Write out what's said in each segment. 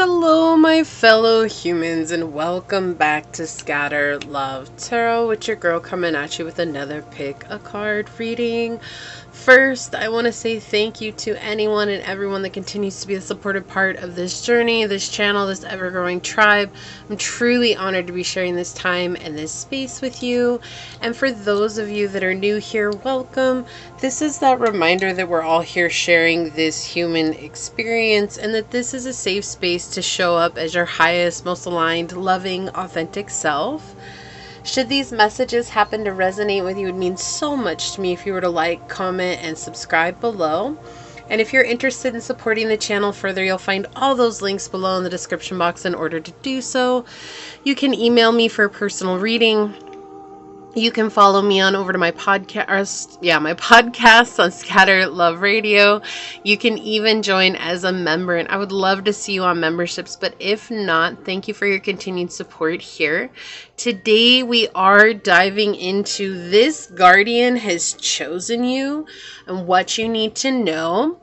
Hello, my fellow humans, and welcome back to Scatter Love Tarot with your girl coming at you with another pick a card reading. First, I want to say thank you to anyone and everyone that continues to be a supportive part of this journey, this channel, this ever-growing tribe. I'm truly honored to be sharing this time and this space with you. And for those of you that are new here, welcome. This is that reminder that we're all here sharing this human experience and that this is a safe space to show up as your highest, most aligned, loving, authentic self. Should these messages happen to resonate with you, it would mean so much to me if you were to like, comment, and subscribe below. And if you're interested in supporting the channel further, you'll find all those links below in the description box in order to do so. You can email me for a personal reading. You can follow me on over to my podcast. My podcast on Scatter Love Radio. You can even join as a member, and I would love to see you on memberships. But if not, thank you for your continued support here. Today we are diving into This Guardian Has Chosen You and what you need to know.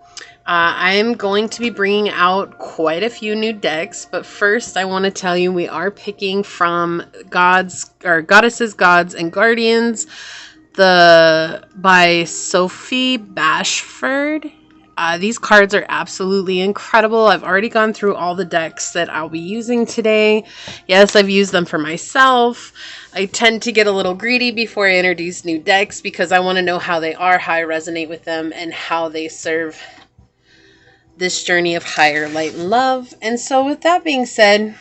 I'm going to be bringing out quite a few new decks, but first I want to tell you we are picking from Goddesses, Gods, and Guardians, by Sophie Bashford. These cards are absolutely incredible. I've already gone through all the decks that I'll be using today. Yes, I've used them for myself. I tend to get a little greedy before I introduce new decks because I want to know how they are, how I resonate with them, and how they serve this journey of higher light and love. And so with that being said,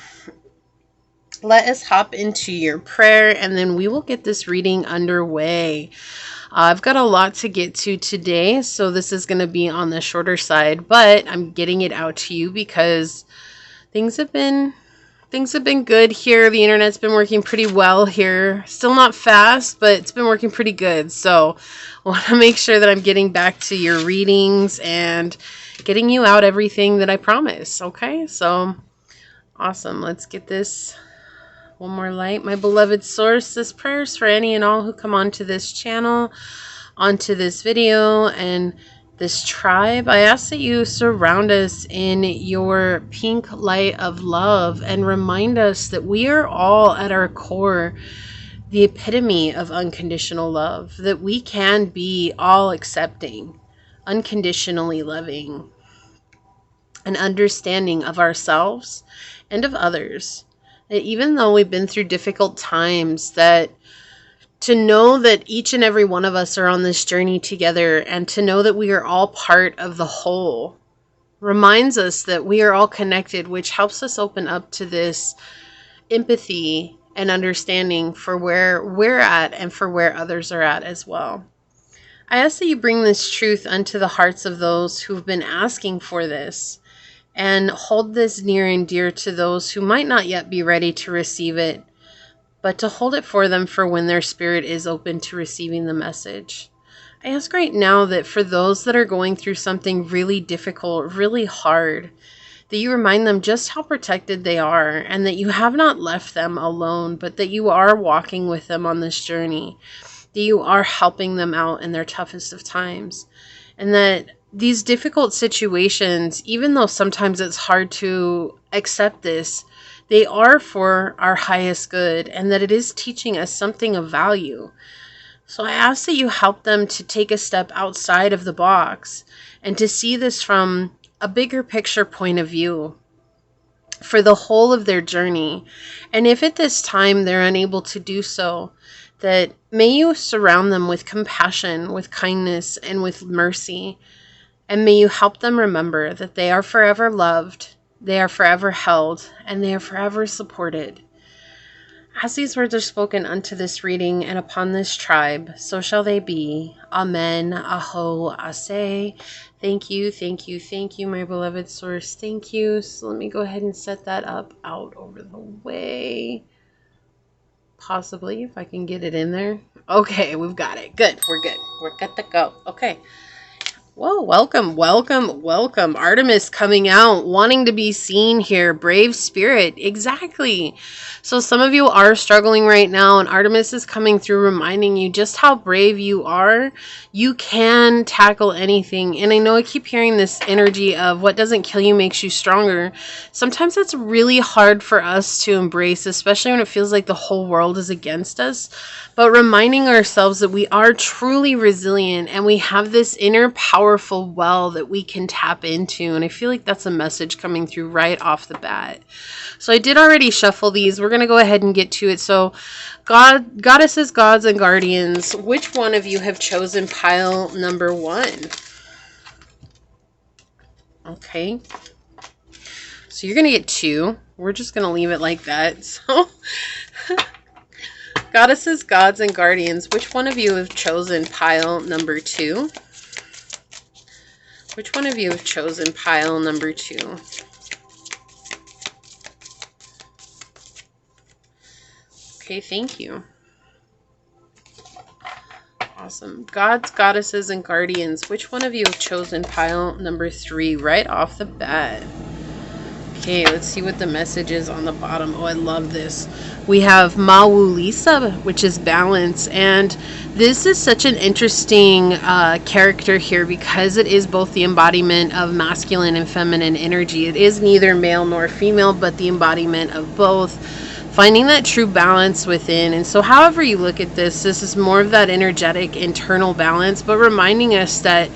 let us hop into your prayer and then we will get this reading underway. I've got a lot to get to today, so this is going to be on the shorter side, but I'm getting it out to you because things have been good here. The internet's been working pretty well here. Still not fast, but it's been working pretty good. So I want to make sure that I'm getting back to your readings and getting you out everything that I promise. Okay, so awesome. Let's get this one more light. My beloved source, this prayer is for any and all who come onto this channel, onto this video, and this tribe. I ask that you surround us in your pink light of love and remind us that we are all at our core the epitome of unconditional love, that we can be all accepting, unconditionally loving, and understanding of ourselves and of others. That even though we've been through difficult times, that to know that each and every one of us are on this journey together and to know that we are all part of the whole reminds us that we are all connected, which helps us open up to this empathy and understanding for where we're at and for where others are at as well. I ask that you bring this truth unto the hearts of those who've been asking for this, and hold this near and dear to those who might not yet be ready to receive it, but to hold it for them for when their spirit is open to receiving the message. I ask right now that for those that are going through something really difficult, really hard, that you remind them just how protected they are and that you have not left them alone, but that you are walking with them on this journey, that you are helping them out in their toughest of times, and that these difficult situations, even though sometimes it's hard to accept this, they are for our highest good and that it is teaching us something of value. So I ask that you help them to take a step outside of the box and to see this from a bigger picture point of view for the whole of their journey. And if at this time they're unable to do so, that may you surround them with compassion, with kindness, and with mercy. And may you help them remember that they are forever loved, they are forever held, and they are forever supported. As these words are spoken unto this reading and upon this tribe, so shall they be. Amen. Aho. Ase. Thank you, thank you, thank you, my beloved source. Thank you. So let me go ahead and set that up out over the way. Possibly, if I can get it in there. Okay, we've got it. Good. We're good. We're good to go. Okay. Whoa, welcome, welcome, welcome. Artemis coming out, wanting to be seen here. Brave spirit, exactly. So some of you are struggling right now, and Artemis is coming through reminding you just how brave you are. You can tackle anything. And I know I keep hearing this energy of what doesn't kill you makes you stronger. Sometimes that's really hard for us to embrace, especially when it feels like the whole world is against us. But reminding ourselves that we are truly resilient and we have this inner powerful well that we can tap into. And I feel like that's a message coming through right off the bat. So I did already shuffle these. We're going to go ahead and get to it. So goddesses, gods, and guardians, which one of you have chosen pile number 1? Okay. So you're going to get 2. We're just going to leave it like that. So goddesses, gods, and guardians, which one of you have chosen pile number 2? Which one of you have chosen pile number 2? Okay, thank you. Awesome. Gods, goddesses, and guardians, which one of you have chosen pile number 3 right off the bat? Okay, let's see what the message is on the bottom. Oh, I love this. We have Mawulisa, which is balance. And this is such an interesting character here because it is both the embodiment of masculine and feminine energy. It is neither male nor female, but the embodiment of both. Finding that true balance within. And so however you look at this is more of that energetic internal balance, but reminding us that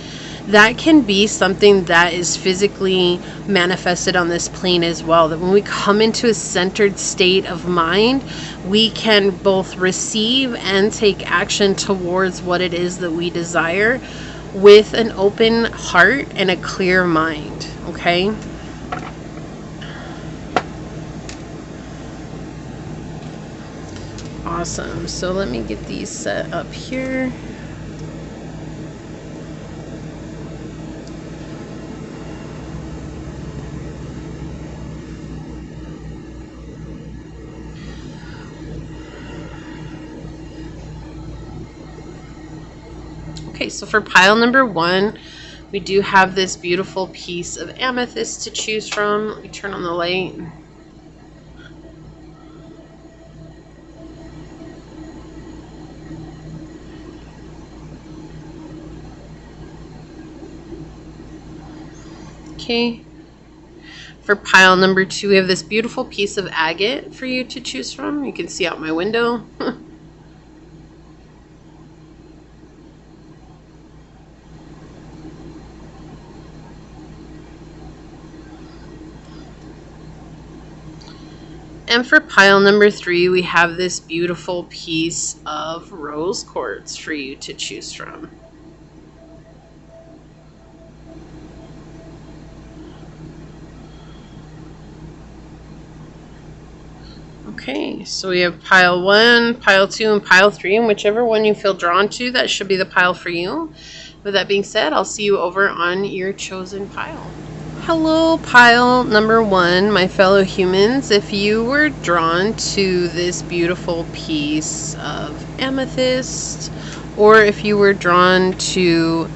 that can be something that is physically manifested on this plane as well. That when we come into a centered state of mind, we can both receive and take action towards what it is that we desire with an open heart and a clear mind. Okay? Awesome. So let me get these set up here. Okay, so for pile number 1, we do have this beautiful piece of amethyst to choose from. Let me turn on the light. Okay. For pile number 2, we have this beautiful piece of agate for you to choose from. You can see out my window. And for pile number 3, we have this beautiful piece of rose quartz for you to choose from. Okay, so we have pile 1, pile 2, and pile 3, and whichever one you feel drawn to, that should be the pile for you. With that being said, I'll see you over on your chosen pile. Hello, pile number 1, my fellow humans. If you were drawn to this beautiful piece of amethyst, or if you were drawn to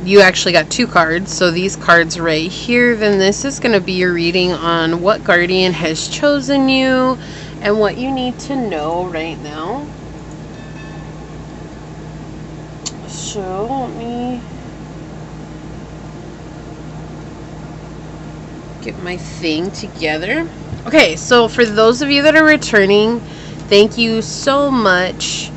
you actually got 2 cards, so these cards right here, then this is going to be your reading on what guardian has chosen you and what you need to know right now. So let me get my thing together. Okay, so for those of you that are returning, thank you so much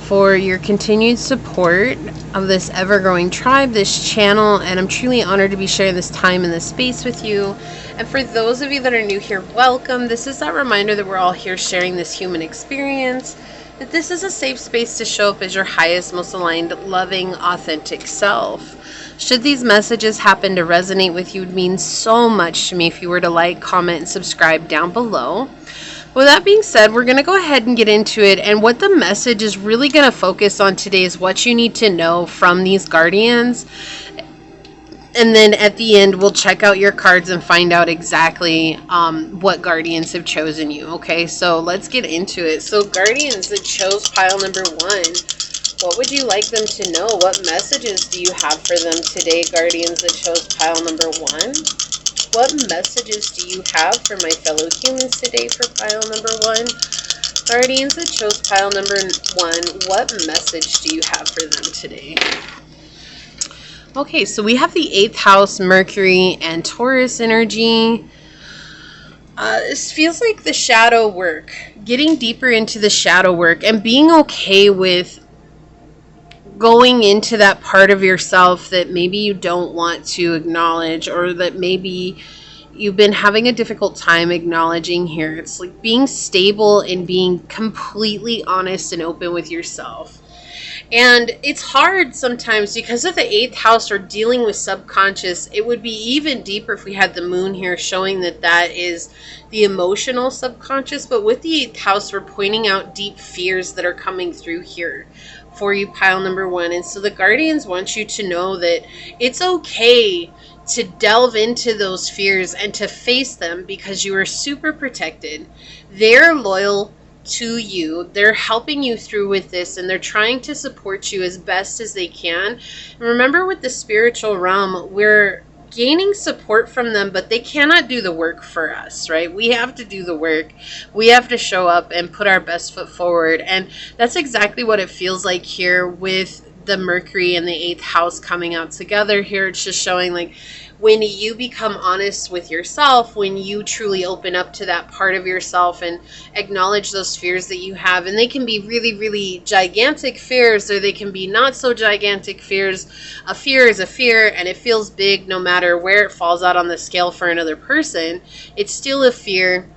for your continued support of this ever-growing tribe, this channel, and I'm truly honored to be sharing this time and this space with you. And for those of you that are new here, welcome. This is that reminder that we're all here sharing this human experience, that this is a safe space to show up as your highest, most aligned, loving, authentic self. Should these messages happen to resonate with you, it would mean so much to me if you were to like, comment, and subscribe down below. With that being said, we're going to go ahead and get into it. And what the message is really going to focus on today is what you need to know from these guardians. And then at the end, we'll check out your cards and find out exactly what guardians have chosen you. Okay, so let's get into it. So guardians that chose pile number 1, What would you like them to know? What messages do you have for them today, Guardians that chose pile number 1? What messages do you have for my fellow humans today for pile number 1? Guardians that chose pile number 1, what message do you have for them today? Okay, so we have the 8th house, Mercury, and Taurus energy. This feels like the shadow work, getting deeper into the shadow work and being okay with going into that part of yourself that maybe you don't want to acknowledge, or that maybe you've been having a difficult time acknowledging here. It's like being stable and being completely honest and open with yourself. And it's hard sometimes because of the 8th house or dealing with subconscious. It would be even deeper if we had the moon here showing that that is the emotional subconscious. But with the 8th house, we're pointing out deep fears that are coming through here for you, pile number 1. And so the guardians want you to know that it's okay to delve into those fears and to face them because you are super protected. They're loyal to you. They're helping you through with this, and they're trying to support you as best as they can. And remember, with the spiritual realm, we're gaining support from them, but they cannot do the work for us, right? We have to do the work. We have to show up and put our best foot forward. And that's exactly what it feels like here with the Mercury and the 8th house coming out together here. It's just showing like when you become honest with yourself, when you truly open up to that part of yourself and acknowledge those fears that you have, and they can be really, really gigantic fears, or they can be not so gigantic fears. A fear is a fear, and it feels big no matter where it falls out on the scale for another person. It's still a fear.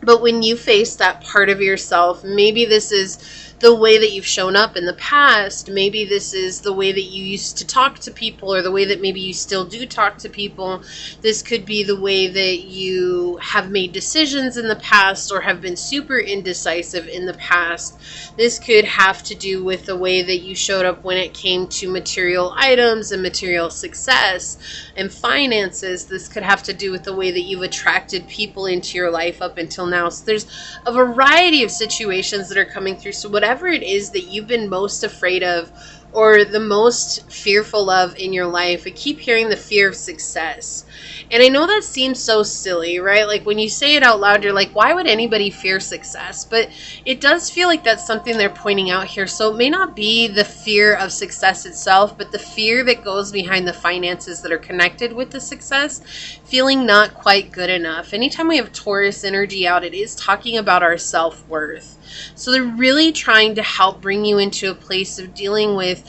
But when you face that part of yourself, maybe this is the way that you've shown up in the past. Maybe this is the way that you used to talk to people, or the way that maybe you still do talk to people. This could be the way that you have made decisions in the past, or have been super indecisive in the past. This could have to do with the way that you showed up when it came to material items and material success and finances. This could have to do with the way that you've attracted people into your life up until now. So there's a variety of situations that are coming through. So whatever it is that you've been most afraid of or the most fearful of in your life, I keep hearing the fear of success. And I know that seems so silly, right? Like when you say it out loud, you're like, why would anybody fear success? But it does feel like that's something they're pointing out here. So it may not be the fear of success itself, but the fear that goes behind the finances that are connected with the success, feeling not quite good enough. Anytime we have Taurus energy out, it is talking about our self-worth. So they're really trying to help bring you into a place of dealing with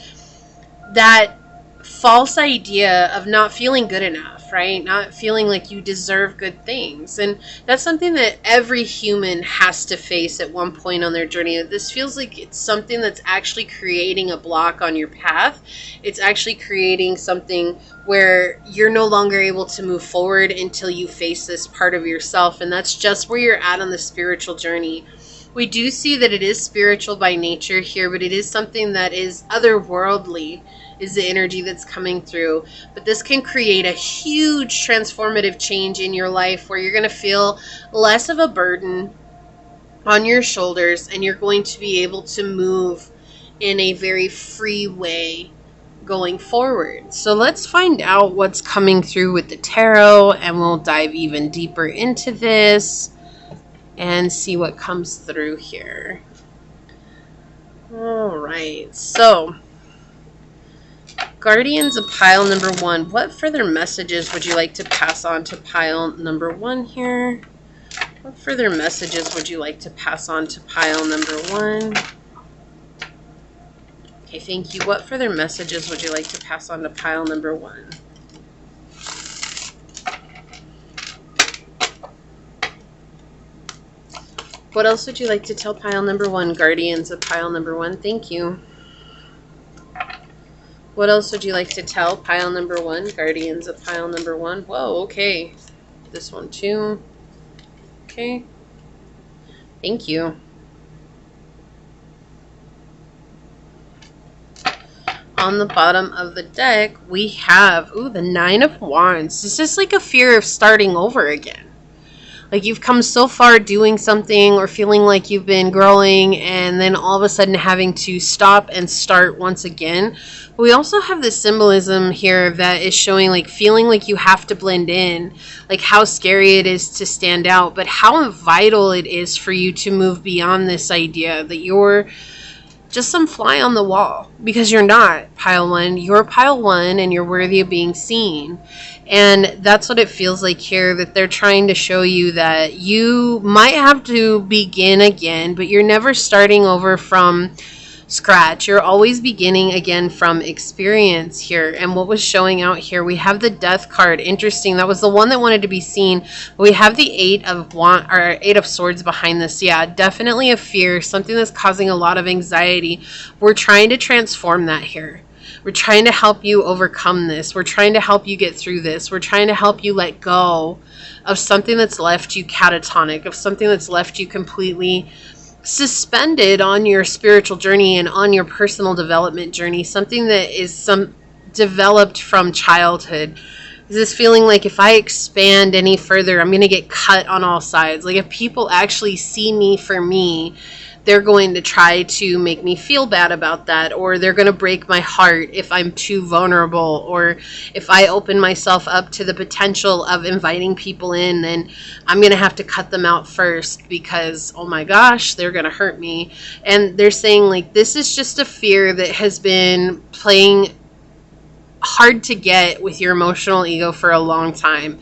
that false idea of not feeling good enough, right? Not feeling like you deserve good things. And that's something that every human has to face at one point on their journey. This feels like it's something that's actually creating a block on your path. It's actually creating something where you're no longer able to move forward until you face this part of yourself. And that's just where you're at on the spiritual journey. We do see that it is spiritual by nature here, but it is something that is otherworldly, is the energy that's coming through. But this can create a huge transformative change in your life where you're going to feel less of a burden on your shoulders, and you're going to be able to move in a very free way going forward. So let's find out what's coming through with the tarot, and we'll dive even deeper into this and see what comes through here. All right, so Guardians of pile number 1, what further messages would you like to pass on to pile number 1 here? What further messages would you like to pass on to pile number 1? Okay, thank you. What further messages would you like to pass on to pile number 1? What else would you like to tell pile number 1, Guardians of pile number 1? Thank you. What else would you like to tell pile number 1, Guardians of pile number 1? Whoa, okay. This one too. Okay. Thank you. On the bottom of the deck, we have, the 9 of Wands. This is like a fear of starting over again. Like you've come so far doing something or feeling like you've been growing and then all of a sudden having to stop and start once again. But we also have this symbolism here that is showing like feeling like you have to blend in, like how scary it is to stand out, but how vital it is for you to move beyond this idea that you're just some fly on the wall, because you're not pile one. You're pile one and you're worthy of being seen. And that's what it feels like here, that they're trying to show you that you might have to begin again, but you're never starting over from scratch. You're always beginning again from experience here. And what was showing out here, we have the Death card. Interesting. That was the one that wanted to be seen. We have the Eight of Swords behind this. Yeah, definitely a fear, something that's causing a lot of anxiety. We're trying to transform that here. We're trying to help you overcome this. We're trying to help you get through this. We're trying to help you let go of something that's left you catatonic, of something that's left you completely suspended on your spiritual journey and on your personal development journey, something that is developed from childhood. Is this feeling like if I expand any further, I'm going to get cut on all sides. Like if people actually see me for me, they're going to try to make me feel bad about that, or they're going to break my heart if I'm too vulnerable, or if I open myself up to the potential of inviting people in, then I'm going to have to cut them out first because, oh my gosh, they're going to hurt me. And they're saying like this is just a fear that has been playing hard to get with your emotional ego for a long time.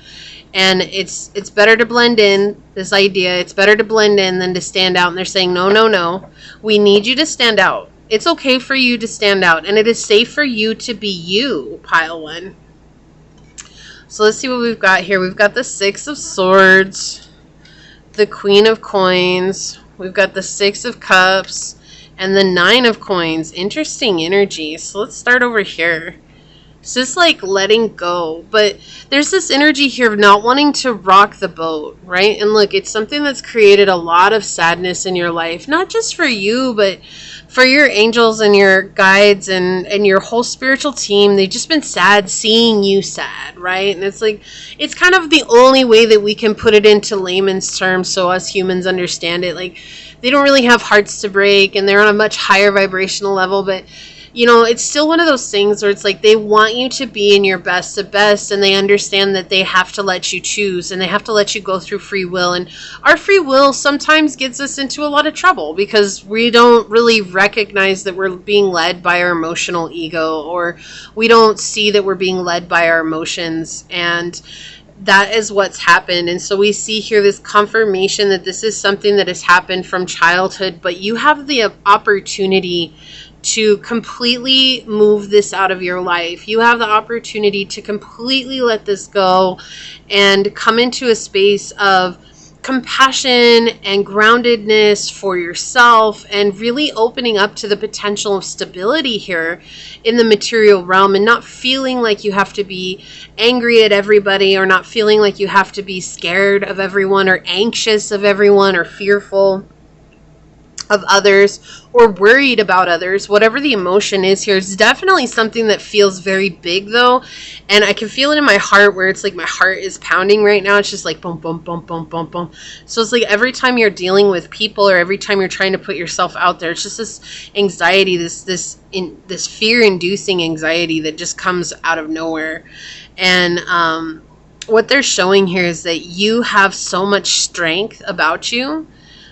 And it's better to blend in, this idea. It's better to blend in than to stand out. And they're saying, no. We need you to stand out. It's okay for you to stand out. And it is safe for you to be you, pile one. So let's see what we've got here. We've got the Six of Swords, the Queen of Coins. We've got the Six of Cups and the Nine of Coins. Interesting energy. So let's start over here. It's just like letting go, but there's this energy here of not wanting to rock the boat, right? And look, it's something that's created a lot of sadness in your life, not just for you, but for your angels and your guides and your whole spiritual team. They've just been sad seeing you sad, right? And it's like, it's kind of the only way that we can put it into layman's terms so us humans understand it. Like, they don't really have hearts to break and they're on a much higher vibrational level, but you know, it's still one of those things where it's like they want you to be in your best of best, and they understand that they have to let you choose and they have to let you go through free will. And our free will sometimes gets us into a lot of trouble because we don't really recognize that we're being led by our emotional ego, or we don't see that we're being led by our emotions. And that is what's happened. And so we see here this confirmation that this is something that has happened from childhood, but you have the opportunity to completely move this out of your life. You have the opportunity to completely let this go and come into a space of compassion and groundedness for yourself, and really opening up to the potential of stability here in the material realm, and not feeling like you have to be angry at everybody, or not feeling like you have to be scared of everyone, or anxious of everyone, or fearful of others, or worried about others. Whatever the emotion is here, it's definitely something that feels very big though, and I can feel it in my heart where it's like my heart is pounding right now. It's just like boom, boom, boom, boom, boom, boom. So it's like every time you're dealing with people, or every time you're trying to put yourself out there, it's just this anxiety, this fear-inducing anxiety that just comes out of nowhere. And what they're showing here is that you have so much strength about you.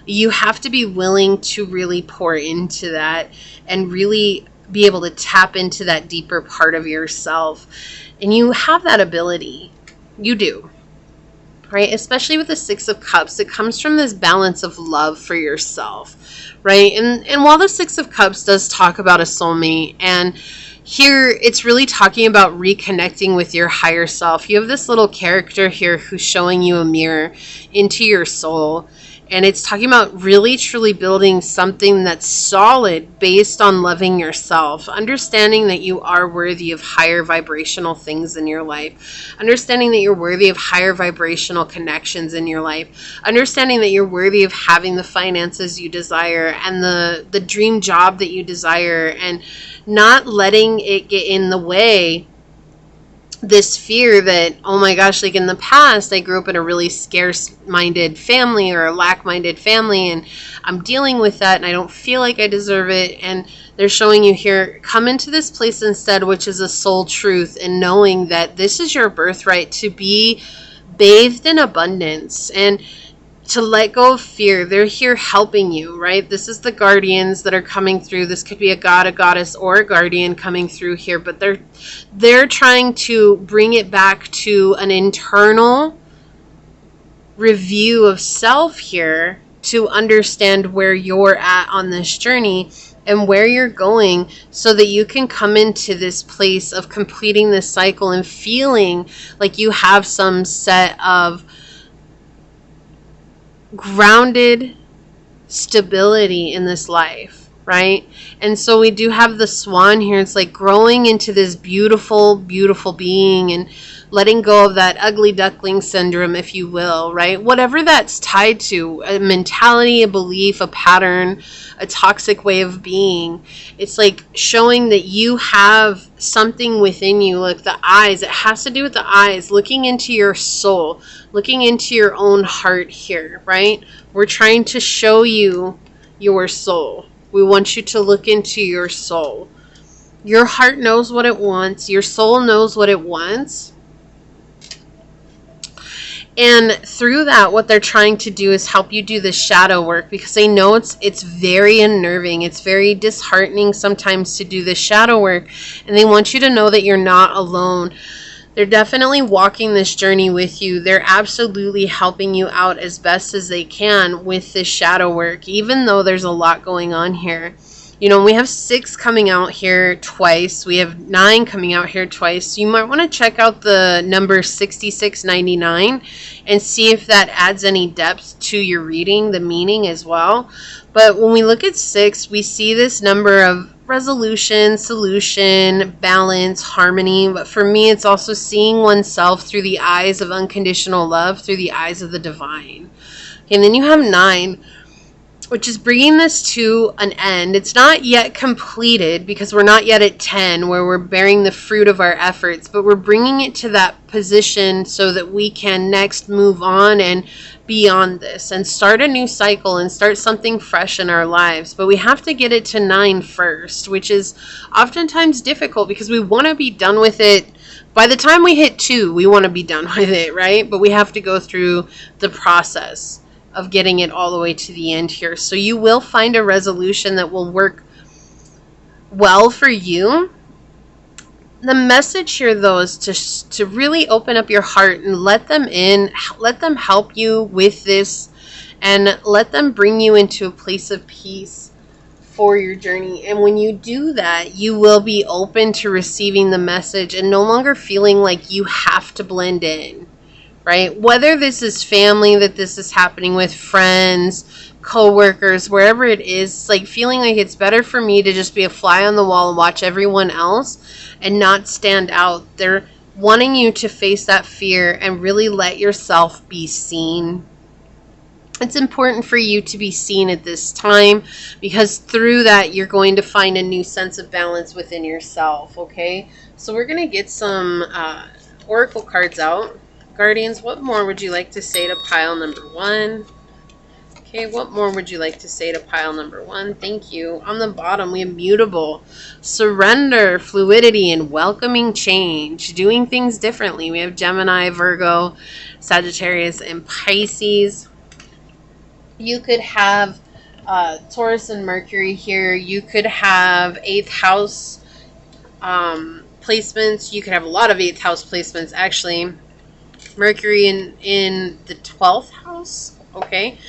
You have to be willing to really pour into that and really be able to tap into that deeper part of yourself. And you have that ability. You do. Right? Especially with the Six of Cups, it comes from this balance of love for yourself. Right? And while the Six of Cups does talk about a soulmate, and here it's really talking about reconnecting with your higher self. You have this little character here who's showing you a mirror into your soul. And it's talking about really truly building something that's solid based on loving yourself, understanding that you are worthy of higher vibrational things in your life, understanding that you're worthy of higher vibrational connections in your life, understanding that you're worthy of having the finances you desire and the dream job that you desire, and not letting it get in the way this fear that, oh my gosh, like in the past, I grew up in a really scarce-minded family or a lack-minded family, and I'm dealing with that, and I don't feel like I deserve it. And they're showing you here, come into this place instead, which is a soul truth, and knowing that this is your birthright to be bathed in abundance and to let go of fear. They're here helping you, right? This is the guardians that are coming through. This could be a god, a goddess, or a guardian coming through here, but they're trying to bring it back to an internal review of self here to understand where you're at on this journey and where you're going, so that you can come into this place of completing this cycle and feeling like you have some set of grounded stability in this life, right? And so we do have the swan here. It's like growing into this beautiful, beautiful being and letting go of that ugly duckling syndrome, if you will, right? Whatever that's tied to, a mentality, a belief, a pattern, a toxic way of being. It's like showing that you have something within you, like the eyes. It has to do with the eyes, looking into your soul, looking into your own heart here, right? We're trying to show you your soul. We want you to look into your soul. Your heart knows what it wants. Your soul knows what it wants. And through that, what they're trying to do is help you do the shadow work, because they know it's very unnerving. It's very disheartening sometimes to do the shadow work. And they want you to know that you're not alone. They're definitely walking this journey with you. They're absolutely helping you out as best as they can with this shadow work, even though there's a lot going on here. You know, we have 6 coming out here twice. We have 9 coming out here twice. So you might want to check out the number 6699 and see if that adds any depth to your reading, the meaning as well. But when we look at 6, we see this number of resolution, solution, balance, harmony. But for me, it's also seeing oneself through the eyes of unconditional love, through the eyes of the divine. And then you have 9, which is bringing this to an end. It's not yet completed because we're not yet at 10 where we're bearing the fruit of our efforts, but we're bringing it to that position so that we can next move on and beyond this and start a new cycle and start something fresh in our lives. But we have to get it to 9 first, which is oftentimes difficult because we want to be done with it. By the time we hit 2, we want to be done with it, right? But we have to go through the process of getting it all the way to the end here. So you will find a resolution that will work well for you. The message here, though, is to really open up your heart and let them in, let them help you with this, and let them bring you into a place of peace for your journey. And when you do that, you will be open to receiving the message and no longer feeling like you have to blend in. Right? Whether this is family that this is happening with, friends, co-workers, wherever it is, it's like feeling like it's better for me to just be a fly on the wall and watch everyone else and not stand out. They're wanting you to face that fear and really let yourself be seen. It's important for you to be seen at this time because through that you're going to find a new sense of balance within yourself, okay? So we're going to get some oracle cards out. Guardians, what more would you like to say to pile number 1? Okay, what more would you like to say to pile number 1? Thank you. On the bottom, we have mutable, surrender, fluidity, and welcoming change, doing things differently. We have Gemini, Virgo, Sagittarius, and Pisces. You could have Taurus and Mercury here. You could have 8th house placements. You could have a lot of 8th house placements, actually. Mercury in the 12th house, okay?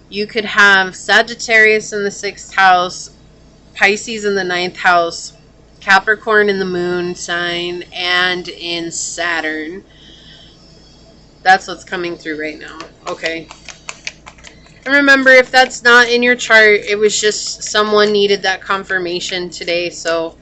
You could have Sagittarius in the 6th house, Pisces in the 9th house, Capricorn in the moon sign, and in Saturn. That's what's coming through right now, okay? And remember, if that's not in your chart, it was just someone needed that confirmation today, so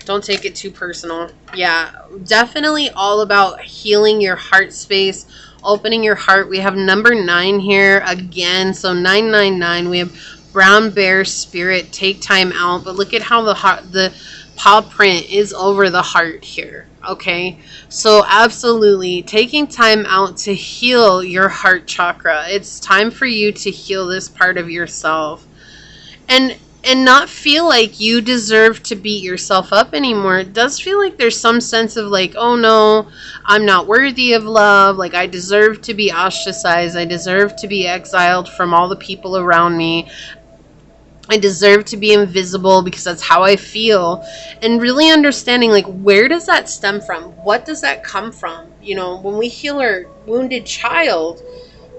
don't take it too personal. Yeah, definitely all about healing your heart space, opening your heart. We have number 9 here again. So 999. We have brown bear spirit, take time out. But look at how the paw print is over the heart here. Okay, so absolutely taking time out to heal your heart chakra. It's time for you to heal this part of yourself. And not feel like you deserve to beat yourself up anymore. It does feel like there's some sense of like, oh no, I'm not worthy of love. Like I deserve to be ostracized. I deserve to be exiled from all the people around me. I deserve to be invisible because that's how I feel. And really understanding like, where does that stem from? What does that come from? You know, when we heal our wounded child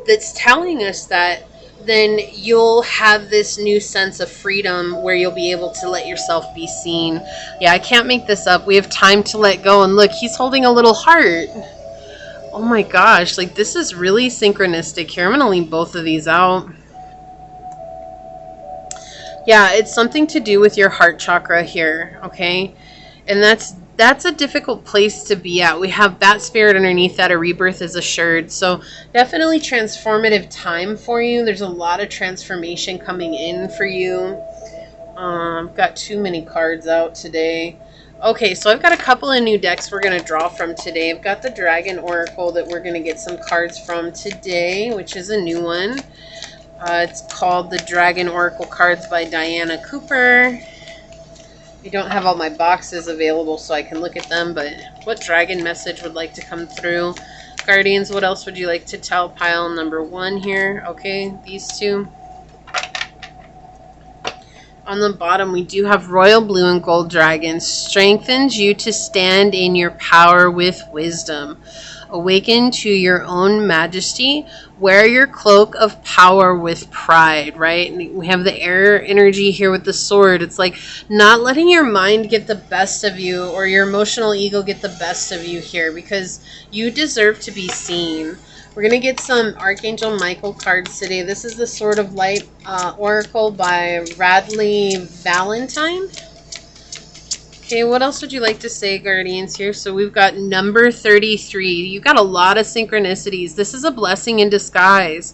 that's telling us that, then you'll have this new sense of freedom where you'll be able to let yourself be seen. Yeah, I can't make this up. We have time to let go. And look, he's holding a little heart. Oh my gosh, like this is really synchronistic here. I'm going to leave both of these out. Yeah, it's something to do with your heart chakra here, okay? And that's a difficult place to be at. We have Bat Spirit underneath that. A rebirth is assured. So definitely transformative time for you. There's a lot of transformation coming in for you. I've got too many cards out today. Okay, so I've got a couple of new decks we're going to draw from today. I've got the Dragon Oracle that we're going to get some cards from today, which is a new one. It's called the Dragon Oracle Cards by Diana Cooper. I don't have all my boxes available so I can look at them, but what dragon message would like to come through? Guardians, what else would you like to tell? Pile number 1 here. Okay, these two. On the bottom, we do have Royal Blue and Gold Dragon. Strengthens you to stand in your power with wisdom. Awaken to your own majesty. Wear your cloak of power with pride, right? And we have the air energy here with the sword. It's like not letting your mind get the best of you or your emotional ego get the best of you here, because you deserve to be seen. We're going to get some Archangel Michael cards today. This is the Sword of Light Oracle by Radley Valentine. Okay, what else would you like to say, Guardians, here? So we've got number 33. You got a lot of synchronicities. This is a blessing in disguise.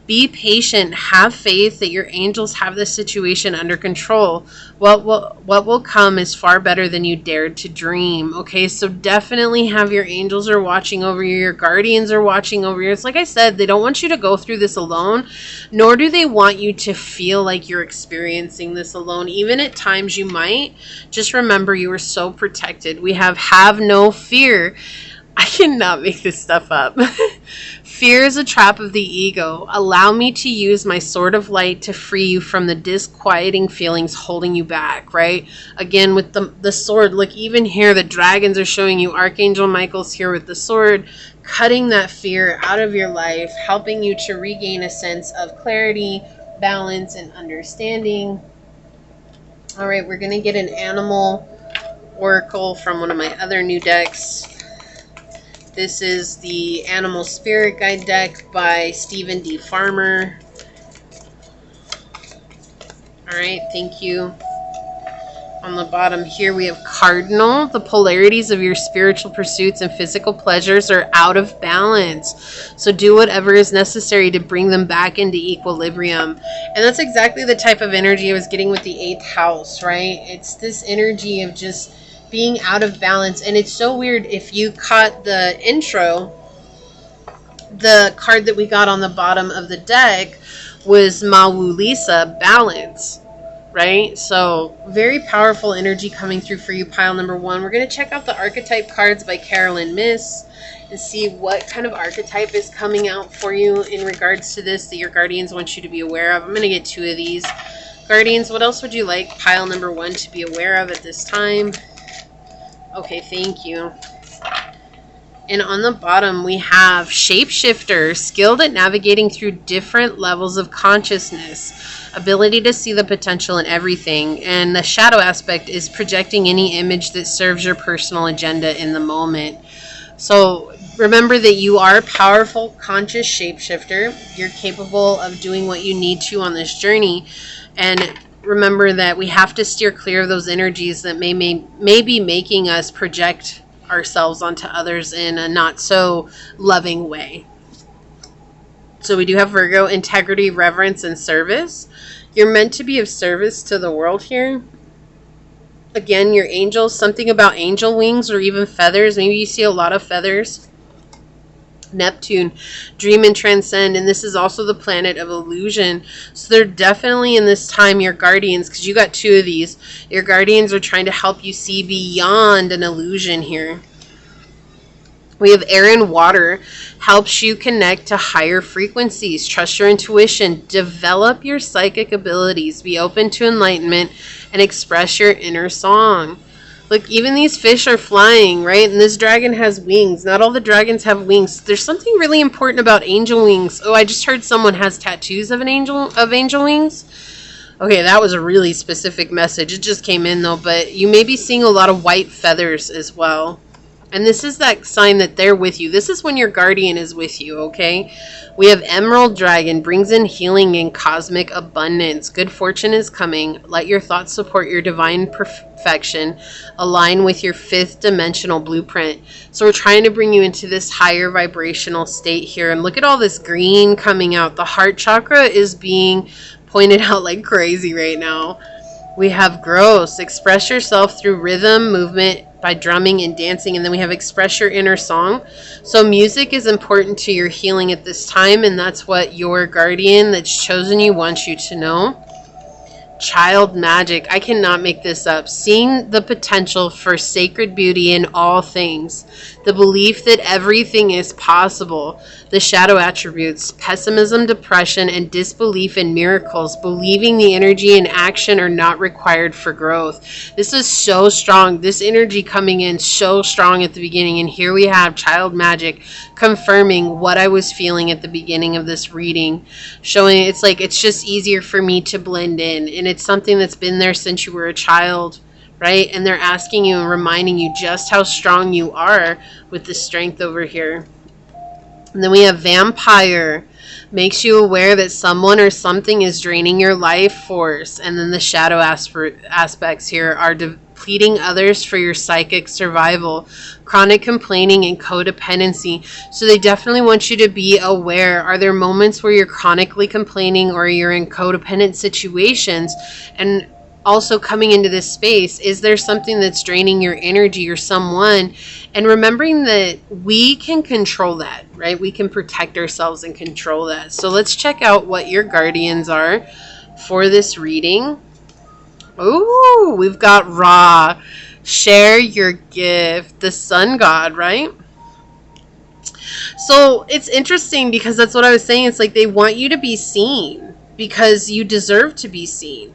Be patient. Have faith that your angels have this situation under control. What will come is far better than you dared to dream. Okay, so definitely have your angels are watching over you. Your guardians are watching over you. It's like I said, they don't want you to go through this alone, nor do they want you to feel like you're experiencing this alone. Even at times you might. Just remember, you are so protected. We have no fear. I cannot make this stuff up. Fear is a trap of the ego. Allow me to use my sword of light to free you from the disquieting feelings holding you back, right? Again, with the sword, look, even here, the dragons are showing you. Archangel Michael's here with the sword, cutting that fear out of your life, helping you to regain a sense of clarity, balance, and understanding. All right, we're going to get an animal oracle from one of my other new decks. This is the Animal Spirit Guide deck by Stephen D. Farmer. All right, thank you. On the bottom here, we have Cardinal. The polarities of your spiritual pursuits and physical pleasures are out of balance. So do whatever is necessary to bring them back into equilibrium. And that's exactly the type of energy I was getting with the 8th house, right? It's this energy of just being out of balance. And it's so weird. If you caught the intro, the card that we got on the bottom of the deck was Mawu Lisa, balance, right? So very powerful energy coming through for you, pile number 1. We're going to check out the archetype cards by Carolyn Miss and see what kind of archetype is coming out for you in regards to this that your guardians want you to be aware of. I'm going to get 2 of these. Guardians, what else would you like pile number 1 to be aware of at this time? Okay, thank you. And on the bottom, we have Shapeshifter, skilled at navigating through different levels of consciousness, ability to see the potential in everything. And the shadow aspect is projecting any image that serves your personal agenda in the moment. So remember that you are a powerful, conscious shapeshifter. You're capable of doing what you need to on this journey. And remember that we have to steer clear of those energies that may be making us project ourselves onto others in a not so loving way. So we do have Virgo, integrity, reverence, and service. You're meant to be of service to the world here. Again, your angels, something about angel wings or even feathers. Maybe you see a lot of feathers. Neptune, dream and transcend, and this is also the planet of illusion. So they're definitely in this time your guardians, because you got two of these. Your guardians are trying to help you see beyond an illusion here. We have air and water, helps you connect to higher frequencies, trust your intuition, develop your psychic abilities, be open to enlightenment, and express your inner song. Look, even these fish are flying, right? And this dragon has wings. Not all the dragons have wings. There's something really important about angel wings. Oh, I just heard someone has tattoos of angel wings. Okay, that was a really specific message. It just came in though, but you may be seeing a lot of white feathers as well. And this is that sign that they're with you. This is when your guardian is with you, okay? We have Emerald Dragon, brings in healing and cosmic abundance. Good fortune is coming. Let your thoughts support your divine perfection. Align with your fifth dimensional blueprint. So we're trying to bring you into this higher vibrational state here. And look at all this green coming out. The heart chakra is being pointed out like crazy right now. We have gross. Express yourself through rhythm, movement, by drumming and dancing. And then we have express your inner song. So music is important to your healing at this time, and that's what your guardian that's chosen you wants you to know. Child magic. I cannot make this up. Seeing the potential for sacred beauty in all things. The belief that everything is possible. The shadow attributes. Pessimism, depression, and disbelief in miracles. Believing the energy and action are not required for growth. This is so strong. This energy coming in so strong at the beginning. And here we have child magic confirming what I was feeling at the beginning of this reading. Showing it's like it's just easier for me to blend in. And it's something that's been there since you were a child, right? And they're asking you and reminding you just how strong you are with the strength over here. And then we have vampire, makes you aware that someone or something is draining your life force. And then the shadow aspects here are depleting others for your psychic survival, chronic complaining, and codependency. So they definitely want you to be aware. Are there moments where you're chronically complaining or you're in codependent situations? And also coming into this space, is there something that's draining your energy or someone? And remembering that we can control that, right? We can protect ourselves and control that. So let's check out what your guardians are for this reading. Ooh, we've got Ra. Share your gift. The sun god, right? So it's interesting because that's what I was saying. It's like they want you to be seen because you deserve to be seen.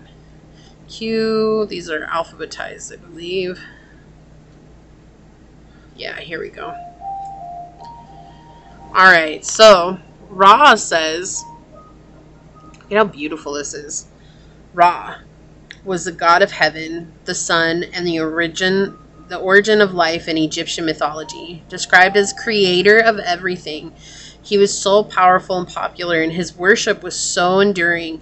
Q, these are alphabetized, I believe. Yeah, here we go. All right, so Ra says, you know how beautiful this is. Ra was the god of heaven, the sun, and the origin of life in Egyptian mythology. Described as creator of everything, he was so powerful and popular, and his worship was so enduring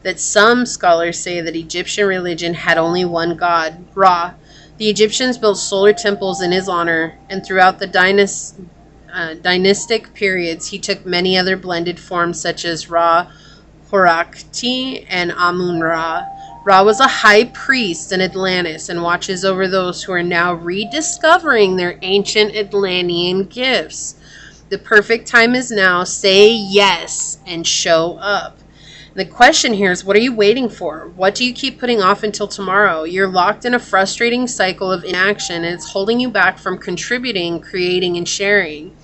that some scholars say that Egyptian religion had only one god, Ra. The Egyptians built solar temples in his honor, and throughout the dynastic periods, he took many other blended forms such as Ra, Horakti, and Amun-Ra. Ra was a high priest in Atlantis and watches over those who are now rediscovering their ancient Atlantean gifts. The perfect time is now. Say yes and show up. The question here is, what are you waiting for? What do you keep putting off until tomorrow? You're locked in a frustrating cycle of inaction, and it's holding you back from contributing, creating, and sharing.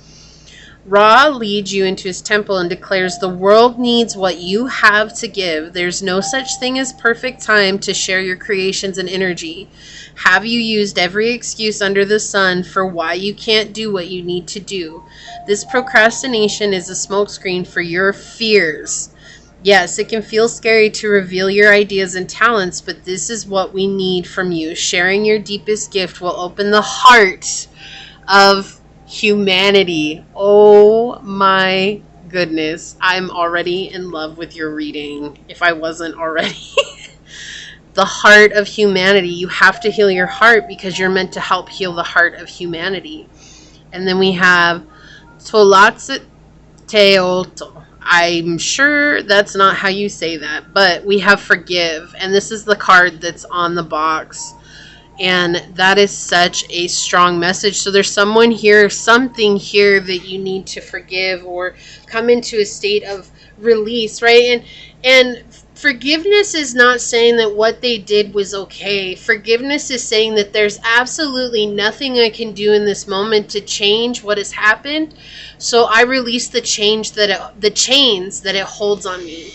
Ra leads you into his temple and declares the world needs what you have to give. There's no such thing as perfect time to share your creations and energy. Have you used every excuse under the sun for why you can't do what you need to do? This procrastination is a smokescreen for your fears. Yes, it can feel scary to reveal your ideas and talents, but this is what we need from you. Sharing your deepest gift will open the heart of humanity. Oh my goodness. I'm already in love with your reading, if I wasn't already. The heart of humanity. You have to heal your heart because you're meant to help heal the heart of humanity. And then we have Tolatzteotl. I'm sure that's not how you say that, but we have forgive, and this is the card that's on the box. And that is such a strong message. So there's someone here, something here that you need to forgive or come into a state of release, right? And forgiveness is not saying that what they did was okay. Forgiveness is saying that there's absolutely nothing I can do in this moment to change what has happened. So I release the chains that it holds on me.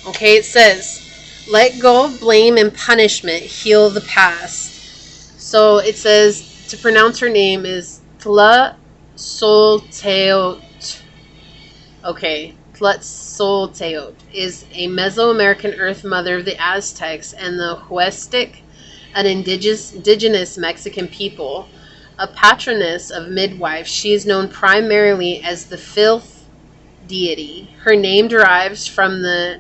Okay, it says, let go of blame and punishment, heal the past. So it says, to pronounce her name is Tla'olteotl. Okay, Tla'olteotl is a Mesoamerican Earth Mother of the Aztecs and the Huastec, an indigenous Mexican people. A patroness of midwives, she is known primarily as the filth deity. Her name derives from the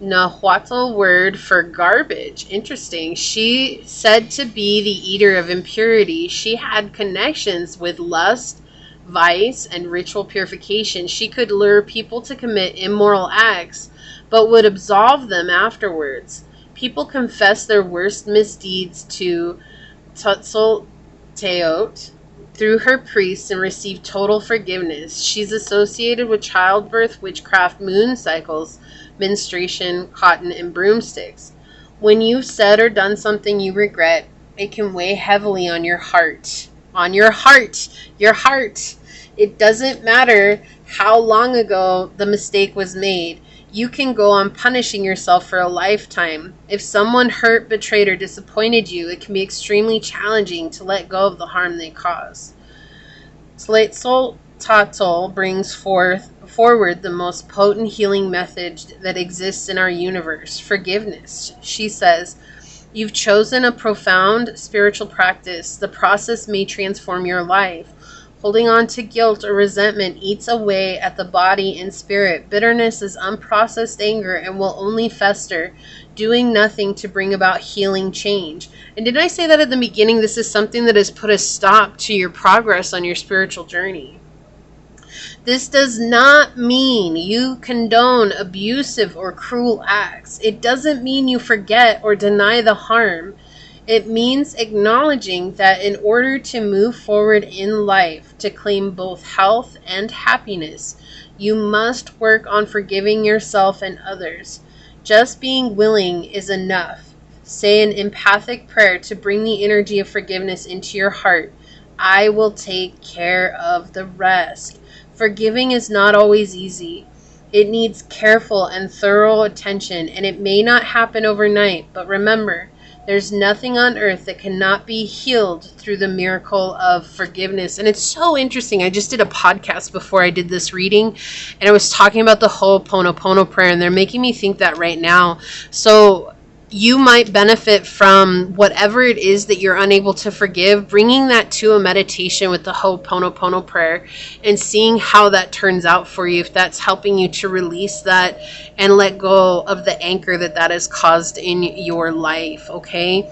Nahuatl word for garbage. Interesting. She said to be the eater of impurity. She had connections with lust, vice, and ritual purification. She could lure people to commit immoral acts, but would absolve them afterwards. People confess their worst misdeeds to Tla'olteotl through her priests and receive total forgiveness. She's associated with childbirth, witchcraft, moon cycles, menstruation, cotton, and broomsticks. When you've said or done something you regret, it can weigh heavily on your heart. On your heart. Your heart. It doesn't matter how long ago the mistake was made. You can go on punishing yourself for a lifetime. If someone hurt, betrayed, or disappointed you, it can be extremely challenging to let go of the harm they cause. Tla'olteotl brings forward the most potent healing method that exists in our universe, forgiveness. She says, you've chosen a profound spiritual practice. The process may transform your life. Holding on to guilt or resentment eats away at the body and spirit. Bitterness is unprocessed anger and will only fester, doing nothing to bring about healing change. And did I say that at the beginning? This is something that has put a stop to your progress on your spiritual journey. This does not mean you condone abusive or cruel acts. It doesn't mean you forget or deny the harm. It means acknowledging that in order to move forward in life, to claim both health and happiness, you must work on forgiving yourself and others. Just being willing is enough. Say an empathic prayer to bring the energy of forgiveness into your heart. I will take care of the rest. Forgiving is not always easy. It needs careful and thorough attention, and it may not happen overnight, but remember, there's nothing on earth that cannot be healed through the miracle of forgiveness. And it's so interesting. I just did a podcast before I did this reading, and I was talking about the Ho'oponopono prayer, and they're making me think that right now. So you might benefit from whatever it is that you're unable to forgive, bringing that to a meditation with the Ho'oponopono prayer and seeing how that turns out for you, if that's helping you to release that and let go of the anchor that has caused in your life, okay?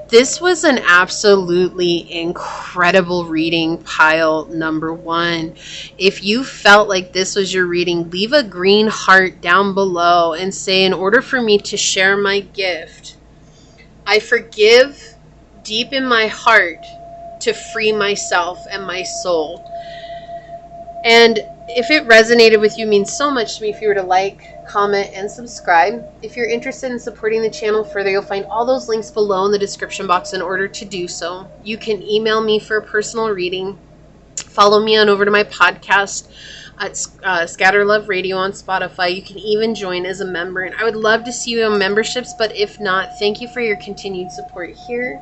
This was an absolutely incredible reading, pile number 1. If you felt like this was your reading, leave a green heart down below and say, in order for me to share my gift, I forgive deep in my heart to free myself and my soul. And if it resonated with you, it means so much to me if you were to like, comment, and subscribe. If you're interested in supporting the channel further, you'll find all those links below in the description box in order to do so. You can email me for a personal reading. Follow me on over to my podcast at Scatterlove Radio on Spotify. You can even join as a member, and I would love to see you on memberships, but if not, thank you for your continued support here.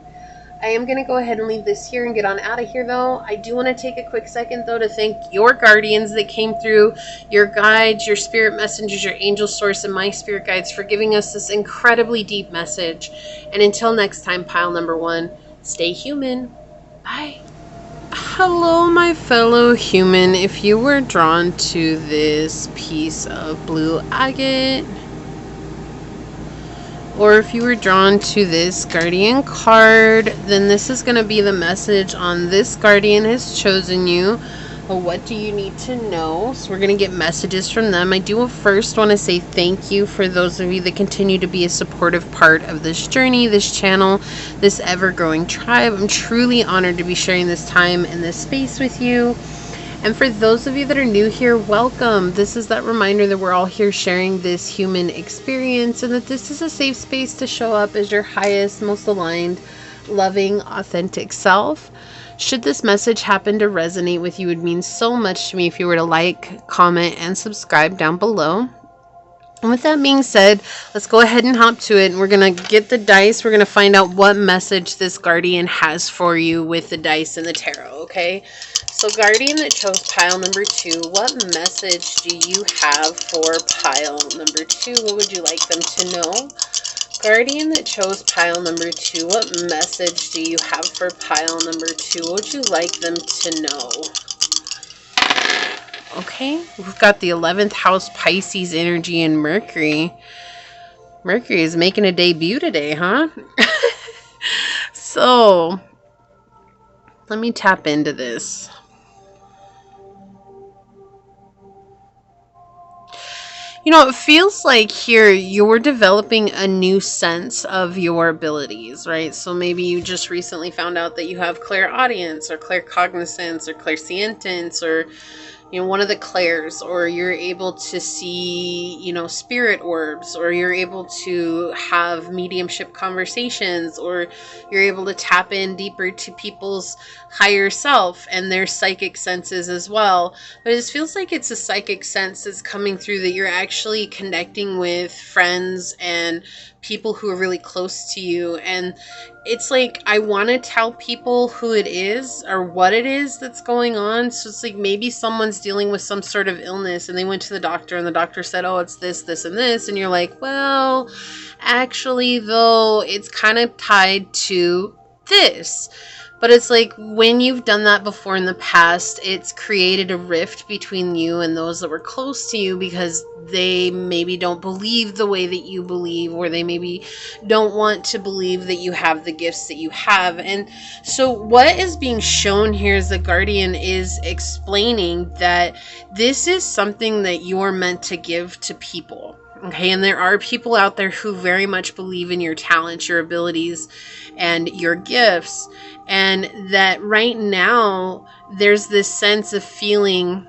I am going to go ahead and leave this here and get on out of here, though. I do want to take a quick second, though, to thank your guardians that came through, your guides, your spirit messengers, your angel source, and my spirit guides for giving us this incredibly deep message. And until next time, pile number 1, stay human. Bye. Hello, my fellow human. If you were drawn to this piece of blue agate, or if you were drawn to this guardian card, then this is going to be the message on this guardian has chosen you. Well, what do you need to know? So we're going to get messages from them. I do first want to say thank you for those of you that continue to be a supportive part of this journey, this channel, this ever-growing tribe. I'm truly honored to be sharing this time and this space with you. And for those of you that are new here, welcome. This is that reminder that we're all here sharing this human experience and that this is a safe space to show up as your highest, most aligned, loving, authentic self. Should this message happen to resonate with you, it would mean so much to me if you were to like, comment, and subscribe down below. And with that being said, let's go ahead and hop to it. We're going to get the dice. We're going to find out what message this guardian has for you with the dice and the tarot, okay? So guardian that chose pile number 2, what message do you have for pile number 2? What would you like them to know? Guardian that chose pile number 2, what message do you have for pile number 2? What would you like them to know? Okay, we've got the 11th house Pisces energy and Mercury. Mercury is making a debut today, huh? So, let me tap into this. You know, it feels like here you're developing a new sense of your abilities, right? So maybe you just recently found out that you have clairaudience or claircognizance or clairsentience or, you know, one of the clairs, or you're able to see, you know, spirit orbs, or you're able to have mediumship conversations, or you're able to tap in deeper to people's higher self and their psychic senses as well. But it just feels like it's a psychic sense that's coming through, that you're actually connecting with friends and people who are really close to you. And it's like, I want to tell people who it is or what it is that's going on. So it's like maybe someone's dealing with some sort of illness and they went to the doctor and the doctor said, oh, it's this, this, and this. And you're like, well, actually, though, it's kind of tied to this. But it's like, when you've done that before in the past, it's created a rift between you and those that were close to you, because they maybe don't believe the way that you believe, or they maybe don't want to believe that you have the gifts that you have. And so what is being shown here is the guardian is explaining that this is something that you're meant to give to people. Okay, and there are people out there who very much believe in your talents, your abilities, and your gifts. And that right now, there's this sense of feeling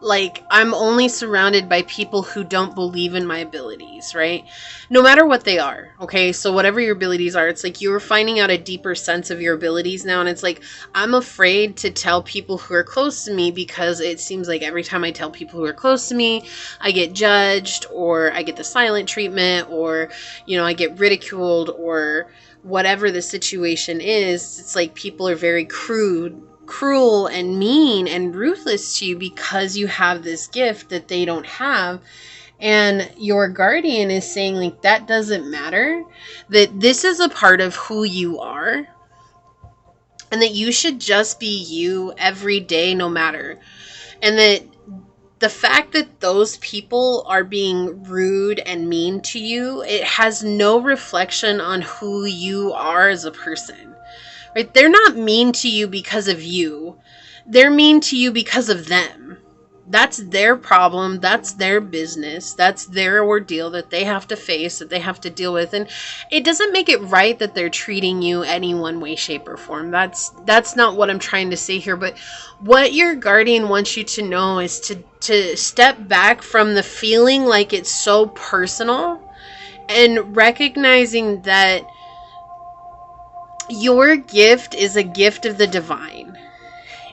like I'm only surrounded by people who don't believe in my abilities, right? No matter what they are, okay? So whatever your abilities are, it's like you're finding out a deeper sense of your abilities now. And it's like, I'm afraid to tell people who are close to me, because it seems like every time I tell people who are close to me, I get judged, or I get the silent treatment, or, you know, I get ridiculed, or whatever the situation is. It's like people are very cruel and mean and ruthless to you because you have this gift that they don't have. And your guardian is saying, like, that doesn't matter, that this is a part of who you are, and that you should just be you every day, no matter. And that the fact that those people are being rude and mean to you, it has no reflection on who you are as a person. Right? They're not mean to you because of you. They're mean to you because of them. That's their problem. That's their business. That's their ordeal that they have to face, that they have to deal with. And it doesn't make it right that they're treating you any one way, shape, or form. That's not what I'm trying to say here. But what your guardian wants you to know is to step back from the feeling like it's so personal, and recognizing that your gift is a gift of the divine.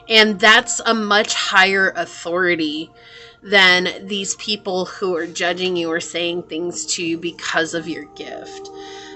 And that's a much higher authority than these people who are judging you or saying things to you because of your gift.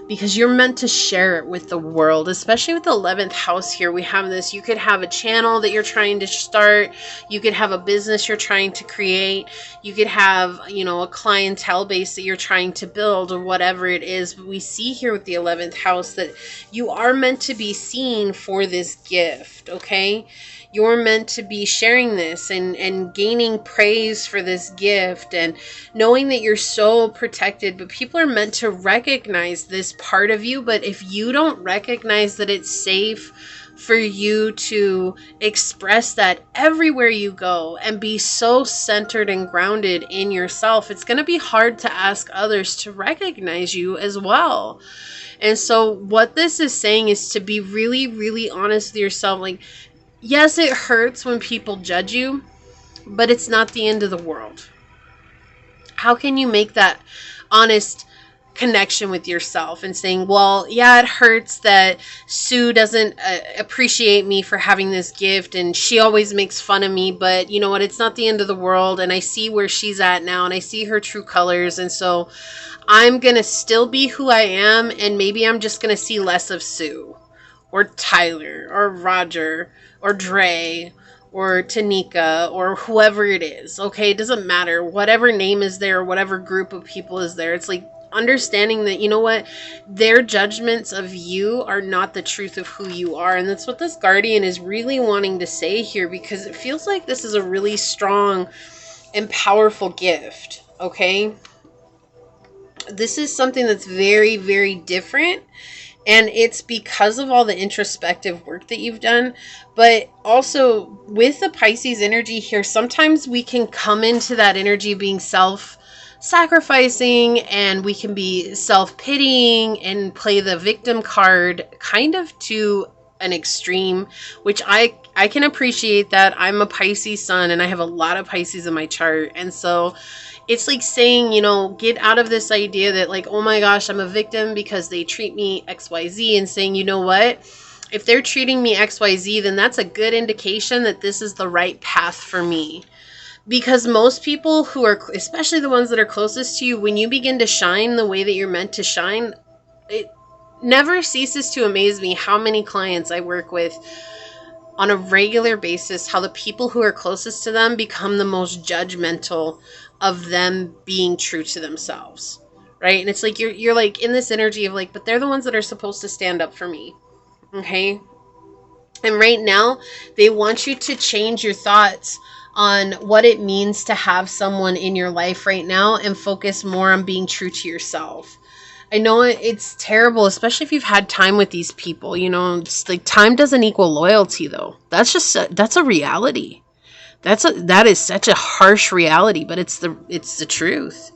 Because you're meant to share it with the world, especially with the 11th house here. We have this, you could have a channel that you're trying to start. You could have a business you're trying to create. You could have, you know, a clientele base that you're trying to build, or whatever it is. But we see here with the 11th house that you are meant to be seen for this gift, okay? You're meant to be sharing this and gaining praise for this gift, and knowing that you're so protected. But people are meant to recognize this part of you. But if you don't recognize that it's safe for you to express that everywhere you go and be so centered and grounded in yourself. It's going to be hard to ask others to recognize you as well. And so what this is saying is to be really, really honest with yourself. Like, yes, it hurts when people judge you, but it's not the end of the world. How can you make that honest connection with yourself and saying, well, yeah, it hurts that Sue doesn't appreciate me for having this gift and she always makes fun of me, but you know what, it's not the end of the world, and I see where she's at now and I see her true colors, and so I'm gonna still be who I am, and maybe I'm just gonna see less of Sue or Tyler or Roger or Dre or Tanika or whoever it is. Okay, it doesn't matter, whatever name is there, whatever group of people is there. It's like understanding that, you know what, their judgments of you are not the truth of who you are. And that's what this guardian is really wanting to say here, because it feels like this is a really strong and powerful gift. Okay, this is something that's very, very different, and it's because of all the introspective work that you've done. But also with the Pisces energy here, sometimes we can come into that energy being self-sacrificing, and we can be self-pitying and play the victim card kind of to an extreme, which I can appreciate that. I'm a Pisces sun and I have a lot of Pisces in my chart, and so it's like saying, you know, get out of this idea that like, oh my gosh, I'm a victim because they treat me XYZ, and saying, you know what, if they're treating me XYZ, then that's a good indication that this is the right path for me. Because most people who are, especially the ones that are closest to you, when you begin to shine the way that you're meant to shine, it never ceases to amaze me how many clients I work with on a regular basis, how the people who are closest to them become the most judgmental of them being true to themselves, right? And it's like you're like in this energy of like, but they're the ones that are supposed to stand up for me, okay? And right now, they want you to change your thoughts on what it means to have someone in your life right now and focus more on being true to yourself. I know it's terrible, especially if you've had time with these people. You know, it's like time doesn't equal loyalty, though. That's a reality. That is such a harsh reality, but it's the truth.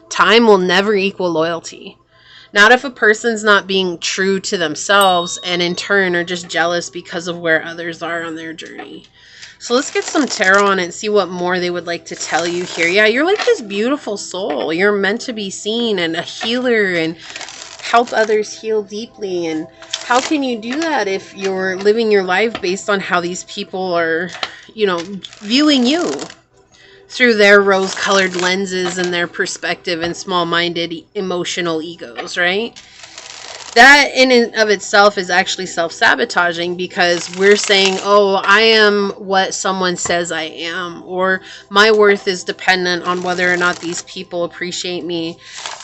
Time will never equal loyalty. Not if a person's not being true to themselves and in turn are just jealous because of where others are on their journey. So let's get some tarot on it and see what more they would like to tell you here. Yeah, you're like this beautiful soul. You're meant to be seen and a healer and help others heal deeply. And how can you do that if you're living your life based on how these people are, you know, viewing you through their rose-colored lenses and their perspective and small-minded emotional egos, right? That in and of itself is actually self-sabotaging, because we're saying, oh, I am what someone says I am, or my worth is dependent on whether or not these people appreciate me.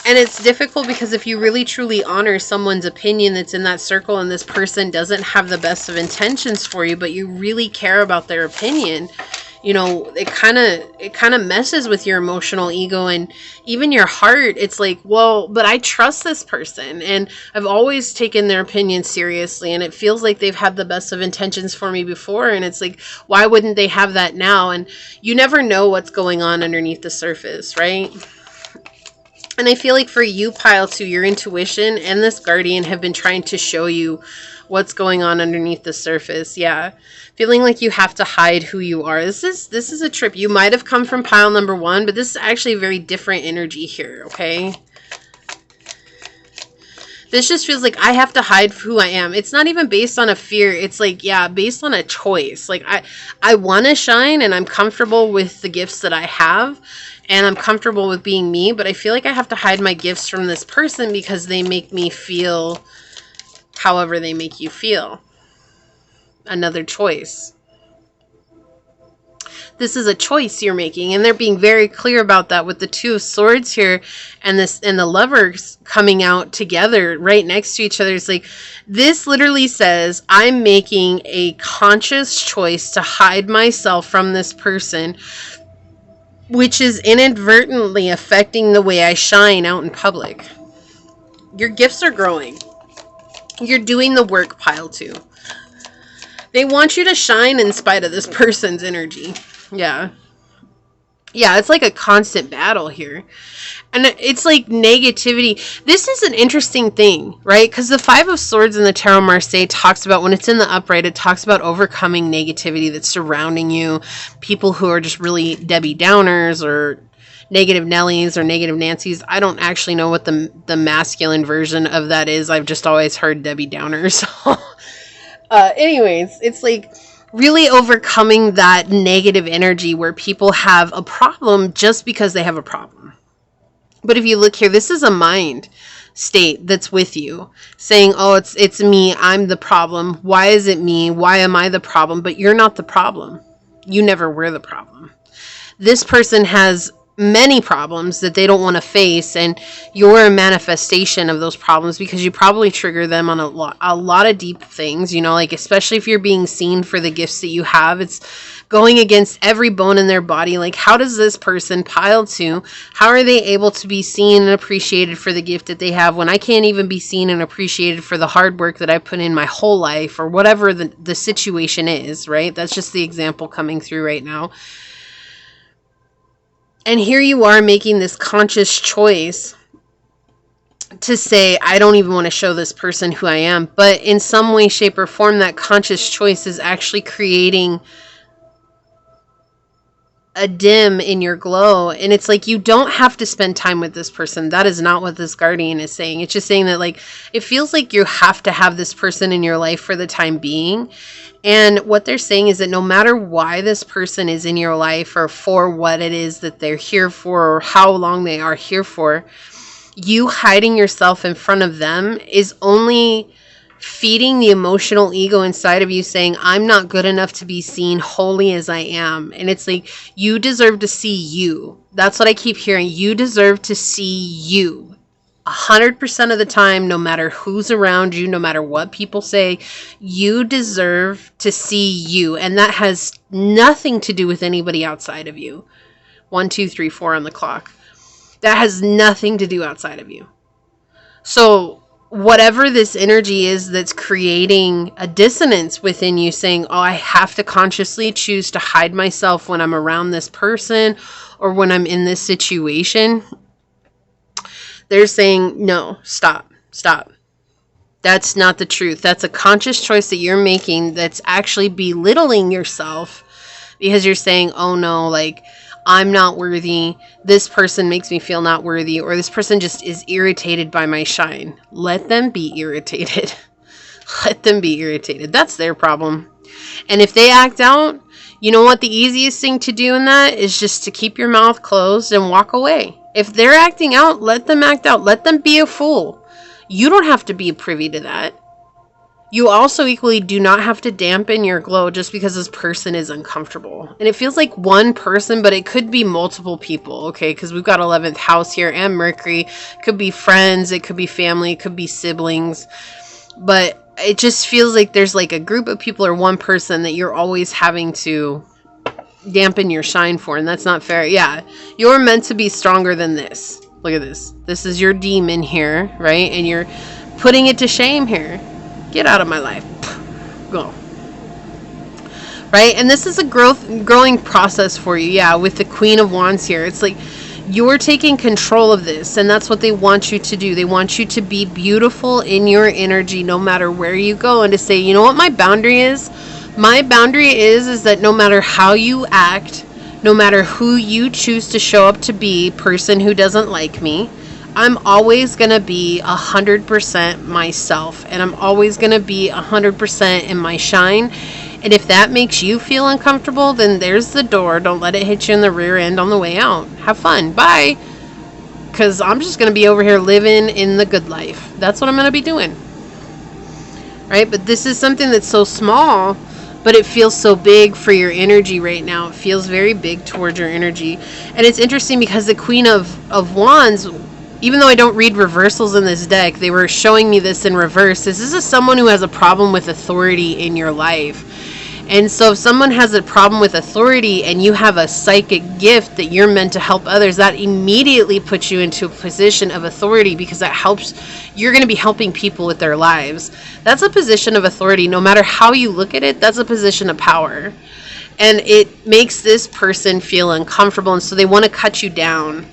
And it's difficult because if you really truly honor someone's opinion that's in that circle, and this person doesn't have the best of intentions for you, but you really care about their opinion, you know, it kind of messes with your emotional ego and even your heart. It's like, well, but I trust this person and I've always taken their opinion seriously, and it feels like they've had the best of intentions for me before, and it's like, why wouldn't they have that now? And you never know what's going on underneath the surface, right? And I feel like for you, Pile 2, your intuition and this guardian have been trying to show you what's going on underneath the surface. Yeah. Feeling like you have to hide who you are. This is a trip. You might have come from pile number 1, but this is actually a very different energy here, okay? This just feels like I have to hide who I am. It's not even based on a fear. It's like, yeah, based on a choice. Like I want to shine, and I'm comfortable with the gifts that I have, and I'm comfortable with being me, but I feel like I have to hide my gifts from this person because they make me feel however they make you feel. Another choice. This is a choice you're making, and they're being very clear about that with the 2 of Swords here and the Lovers coming out together right next to each other. It's like, this literally says I'm making a conscious choice to hide myself from this person, which is inadvertently affecting the way I shine out in public. Your gifts are growing. You're doing the work, Pile 2. They want you to shine in spite of this person's energy. Yeah. Yeah, it's like a constant battle here. And it's like negativity. This is an interesting thing, right? Because the Five of Swords in the Tarot Marseille talks about, when it's in the upright, it talks about overcoming negativity that's surrounding you. People who are just really Debbie Downers or negative Nellies or negative Nancys. I don't actually know what the masculine version of that is. I've just always heard Debbie Downers. Anyways, it's like really overcoming that negative energy where people have a problem just because they have a problem. But if you look here, this is a mind state that's with you saying, oh, it's me. I'm the problem. Why is it me? Why am I the problem? But you're not the problem. You never were the problem. This person has many problems that they don't want to face, and you're a manifestation of those problems because you probably trigger them on a lot of deep things, you know, like especially if you're being seen for the gifts that you have. It's going against every bone in their body. Like, how does this person pile to? How are they able to be seen and appreciated for the gift that they have when I can't even be seen and appreciated for the hard work that I put in my whole life, or whatever the situation is, right? That's just the example coming through right now. And here you are making this conscious choice to say, I don't even want to show this person who I am. But in some way, shape, or form, that conscious choice is actually creating a dim in your glow. And it's like, you don't have to spend time with this person. That is not what this guardian is saying. It's just saying that, like, it feels like you have to have this person in your life for the time being. And what they're saying is that no matter why this person is in your life, or for what it is that they're here for, or how long they are here for, you hiding yourself in front of them is only feeding the emotional ego inside of you saying, I'm not good enough to be seen wholly as I am. And it's like, you deserve to see you. That's what I keep hearing. You deserve to see you. 100% of the time, no matter who's around you, no matter what people say, you deserve to see you. And that has nothing to do with anybody outside of you. 1, 2, 3, 4 on the clock. That has nothing to do outside of you. So whatever this energy is that's creating a dissonance within you saying, oh, I have to consciously choose to hide myself when I'm around this person or when I'm in this situation, they're saying, no, stop. That's not the truth. That's a conscious choice that you're making that's actually belittling yourself because you're saying, oh no, like, I'm not worthy. This person makes me feel not worthy, or this person just is irritated by my shine. Let them be irritated. Let them be irritated. That's their problem. And if they act out, you know what? The easiest thing to do in that is just to keep your mouth closed and walk away. If they're acting out, let them act out. Let them be a fool. You don't have to be privy to that. You also equally do not have to dampen your glow just because this person is uncomfortable. And it feels like one person, but it could be multiple people, okay? Because we've got 11th house here and Mercury. It could be friends, it could be family, it could be siblings. But it just feels like there's like a group of people or one person that you're always having to dampen your shine for, and that's not fair. Yeah, you're meant to be stronger than this. Look at this. This is your demon here, right? And you're putting it to shame here. Get out of my life. Go. Right? And this is a growing process for you. Yeah, with the Queen of Wands here. It's like you're taking control of this, and that's what they want you to do. They want you to be beautiful in your energy no matter where you go, and to say, you know what my boundary is? My boundary is that no matter how you act, no matter who you choose to show up to be, person who doesn't like me, I'm always going to be 100% myself, and I'm always going to be 100% in my shine. And if that makes you feel uncomfortable, then there's the door. Don't let it hit you in the rear end on the way out. Have fun. Bye. Because I'm just going to be over here living in the good life. That's what I'm going to be doing. Right? But this is something that's so small, but it feels so big for your energy right now. It feels very big towards your energy. And it's interesting because the Queen of Wands, even though I don't read reversals in this deck, they were showing me this in reverse. This is someone who has a problem with authority in your life. And so if someone has a problem with authority and you have a psychic gift that you're meant to help others, that immediately puts you into a position of authority, because that helps. You're going to be helping people with their lives. That's a position of authority. No matter how you look at it, that's a position of power. And it makes this person feel uncomfortable, and so they want to cut you down.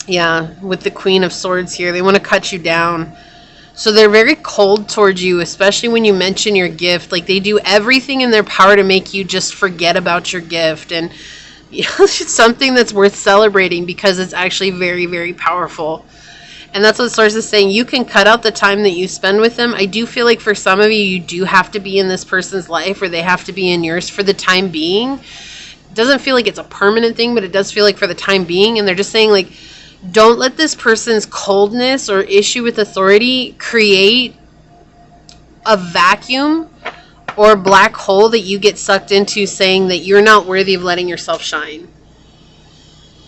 Yeah, with the Queen of Swords here, they want to cut you down. So they're very cold towards you, especially when you mention your gift. Like, they do everything in their power to make you just forget about your gift. And it's something that's worth celebrating, because it's actually very, very powerful. And that's what Source is saying. You can cut out the time that you spend with them. I do feel like for some of you, you do have to be in this person's life, or they have to be in yours for the time being. It doesn't feel like it's a permanent thing, but it does feel like for the time being. And they're just saying, like, don't let this person's coldness or issue with authority create a vacuum or black hole that you get sucked into, saying that you're not worthy of letting yourself shine.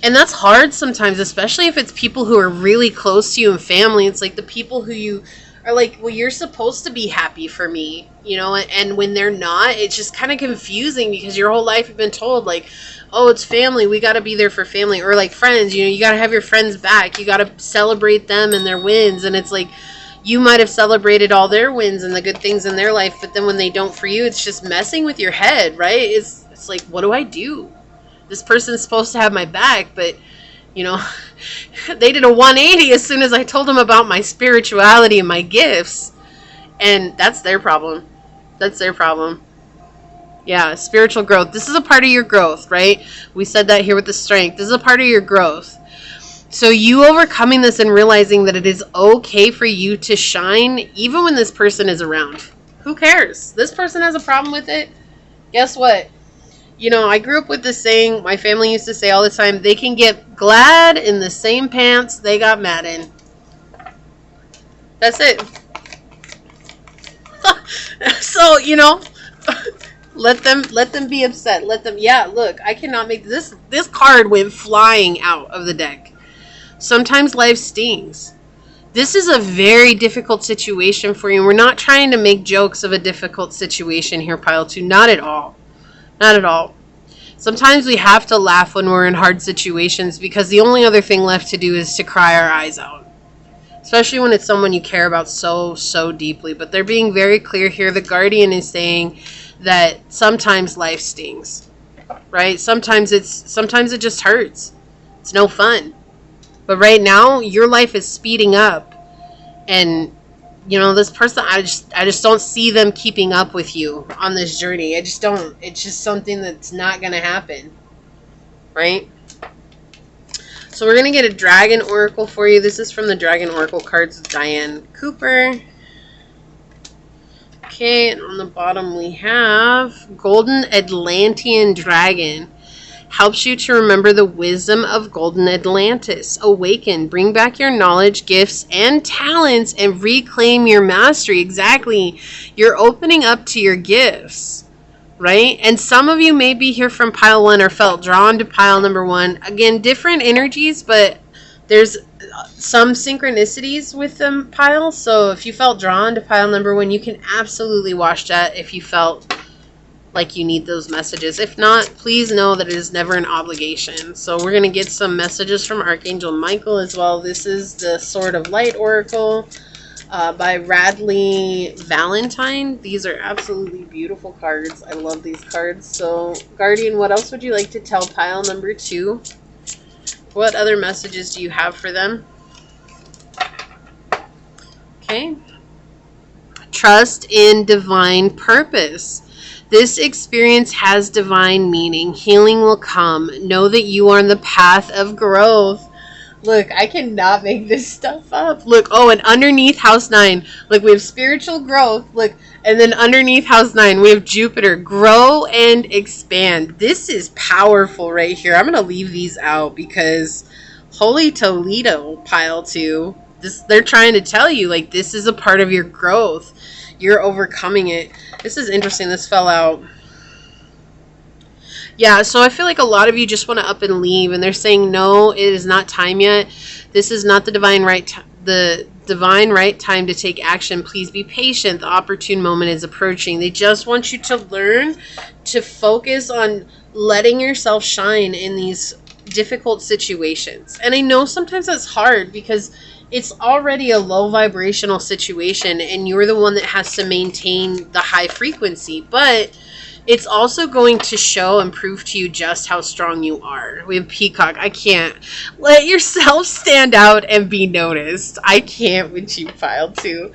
And that's hard sometimes, especially if it's people who are really close to you and family. It's like the people who you are like, well, you're supposed to be happy for me, you know, and when they're not, it's just kind of confusing, because your whole life you've been told, like, oh, it's family, we got to be there for family. Or like friends, you know, you got to have your friends back, you got to celebrate them and their wins. And it's like, you might have celebrated all their wins and the good things in their life, but then when they don't for you, it's just messing with your head, right? It's like, what do I do? This person's supposed to have my back, but you know, they did a 180 as soon as I told them about my spirituality and my gifts. And that's their problem. That's their problem. Yeah, spiritual growth. This is a part of your growth, right? We said that here with the strength. This is a part of your growth. So you overcoming this and realizing that it is okay for you to shine even when this person is around. Who cares? This person has a problem with it. Guess what? You know, I grew up with this saying, my family used to say all the time, they can get glad in the same pants they got mad in. That's it. So, you know, let them be upset. Let them, yeah, look, I cannot make this card went flying out of the deck. Sometimes life stings. This is a very difficult situation for you. We're not trying to make jokes of a difficult situation here, Pile 2. Not at all. Not at all. Sometimes we have to laugh when we're in hard situations, because the only other thing left to do is to cry our eyes out. Especially when it's someone you care about so, so deeply. But they're being very clear here. The Guardian is saying that sometimes life stings. Right? Sometimes it just hurts. It's no fun. But right now, your life is speeding up. And you know, this person, I just don't see them keeping up with you on this journey. I just don't. It's just something that's not going to happen. Right? So we're going to get a Dragon Oracle for you. This is from the Dragon Oracle cards with Diane Cooper. Okay, and on the bottom we have Golden Atlantean Dragon. Helps you to remember the wisdom of Golden Atlantis. Awaken, bring back your knowledge, gifts, and talents, and reclaim your mastery. Exactly. You're opening up to your gifts, right? And some of you may be here from pile 1 or felt drawn to pile number 1. Again, different energies, but there's some synchronicities with them pile. So if you felt drawn to pile number 1, you can absolutely watch that if you felt like you need those messages. If not, please know that it is never an obligation. So we're going to get some messages from Archangel Michael as well. This is the Sword of Light Oracle by Radley Valentine. These are absolutely beautiful cards. I love these cards. So Guardian, what else would you like to tell pile number 2? What other messages do you have for them? Okay. Trust in divine purpose. This experience has divine meaning. Healing will come. Know that you are on the path of growth. Look, I cannot make this stuff up. Look, oh, and underneath house 9, look, we have spiritual growth. Look, and then underneath house 9, we have Jupiter. Grow and expand. This is powerful right here. I'm going to leave these out because holy Toledo, pile 2. They're trying to tell you, like, this is a part of your growth. You're overcoming it. This is interesting. This fell out. Yeah, so I feel like a lot of you just want to up and leave, and they're saying, no, it is not time yet. This is not the divine right, the Divine right time to take action. Please be patient. The opportune moment is approaching. They just want you to learn to focus on letting yourself shine in these difficult situations. And I know sometimes that's hard because it's already a low vibrational situation and you're the one that has to maintain the high frequency. But it's also going to show and prove to you just how strong you are. We have Peacock. I can't. Let yourself stand out and be noticed. I can't with you, pile 2.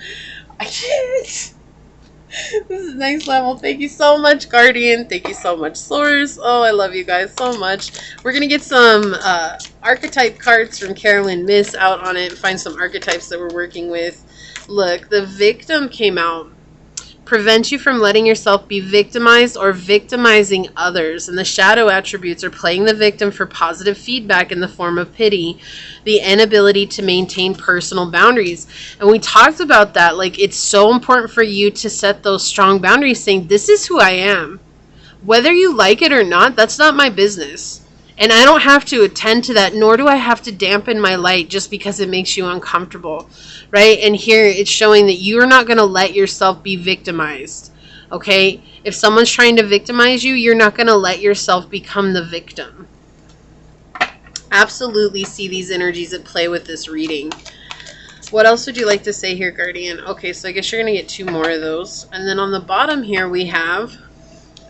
I can't. This is next level. Thank you so much, Guardian. Thank you so much, Source. Oh, I love you guys so much. We're going to get some archetype cards from Carolyn Miss out on it. Find some archetypes that we're working with. Look, the victim came out. Prevent you from letting yourself be victimized or victimizing others. And the shadow attributes are playing the victim for positive feedback in the form of pity, the inability to maintain personal boundaries. And we talked about that. Like, it's so important for you to set those strong boundaries saying, this is who I am. Whether you like it or not, that's not my business. And I don't have to attend to that, nor do I have to dampen my light just because it makes you uncomfortable, right? And here it's showing that you're not going to let yourself be victimized, okay? If someone's trying to victimize you, you're not going to let yourself become the victim. Absolutely see these energies at play with this reading. What else would you like to say here, Guardian? Okay, so I guess you're going to get 2 more of those. And then on the bottom here we have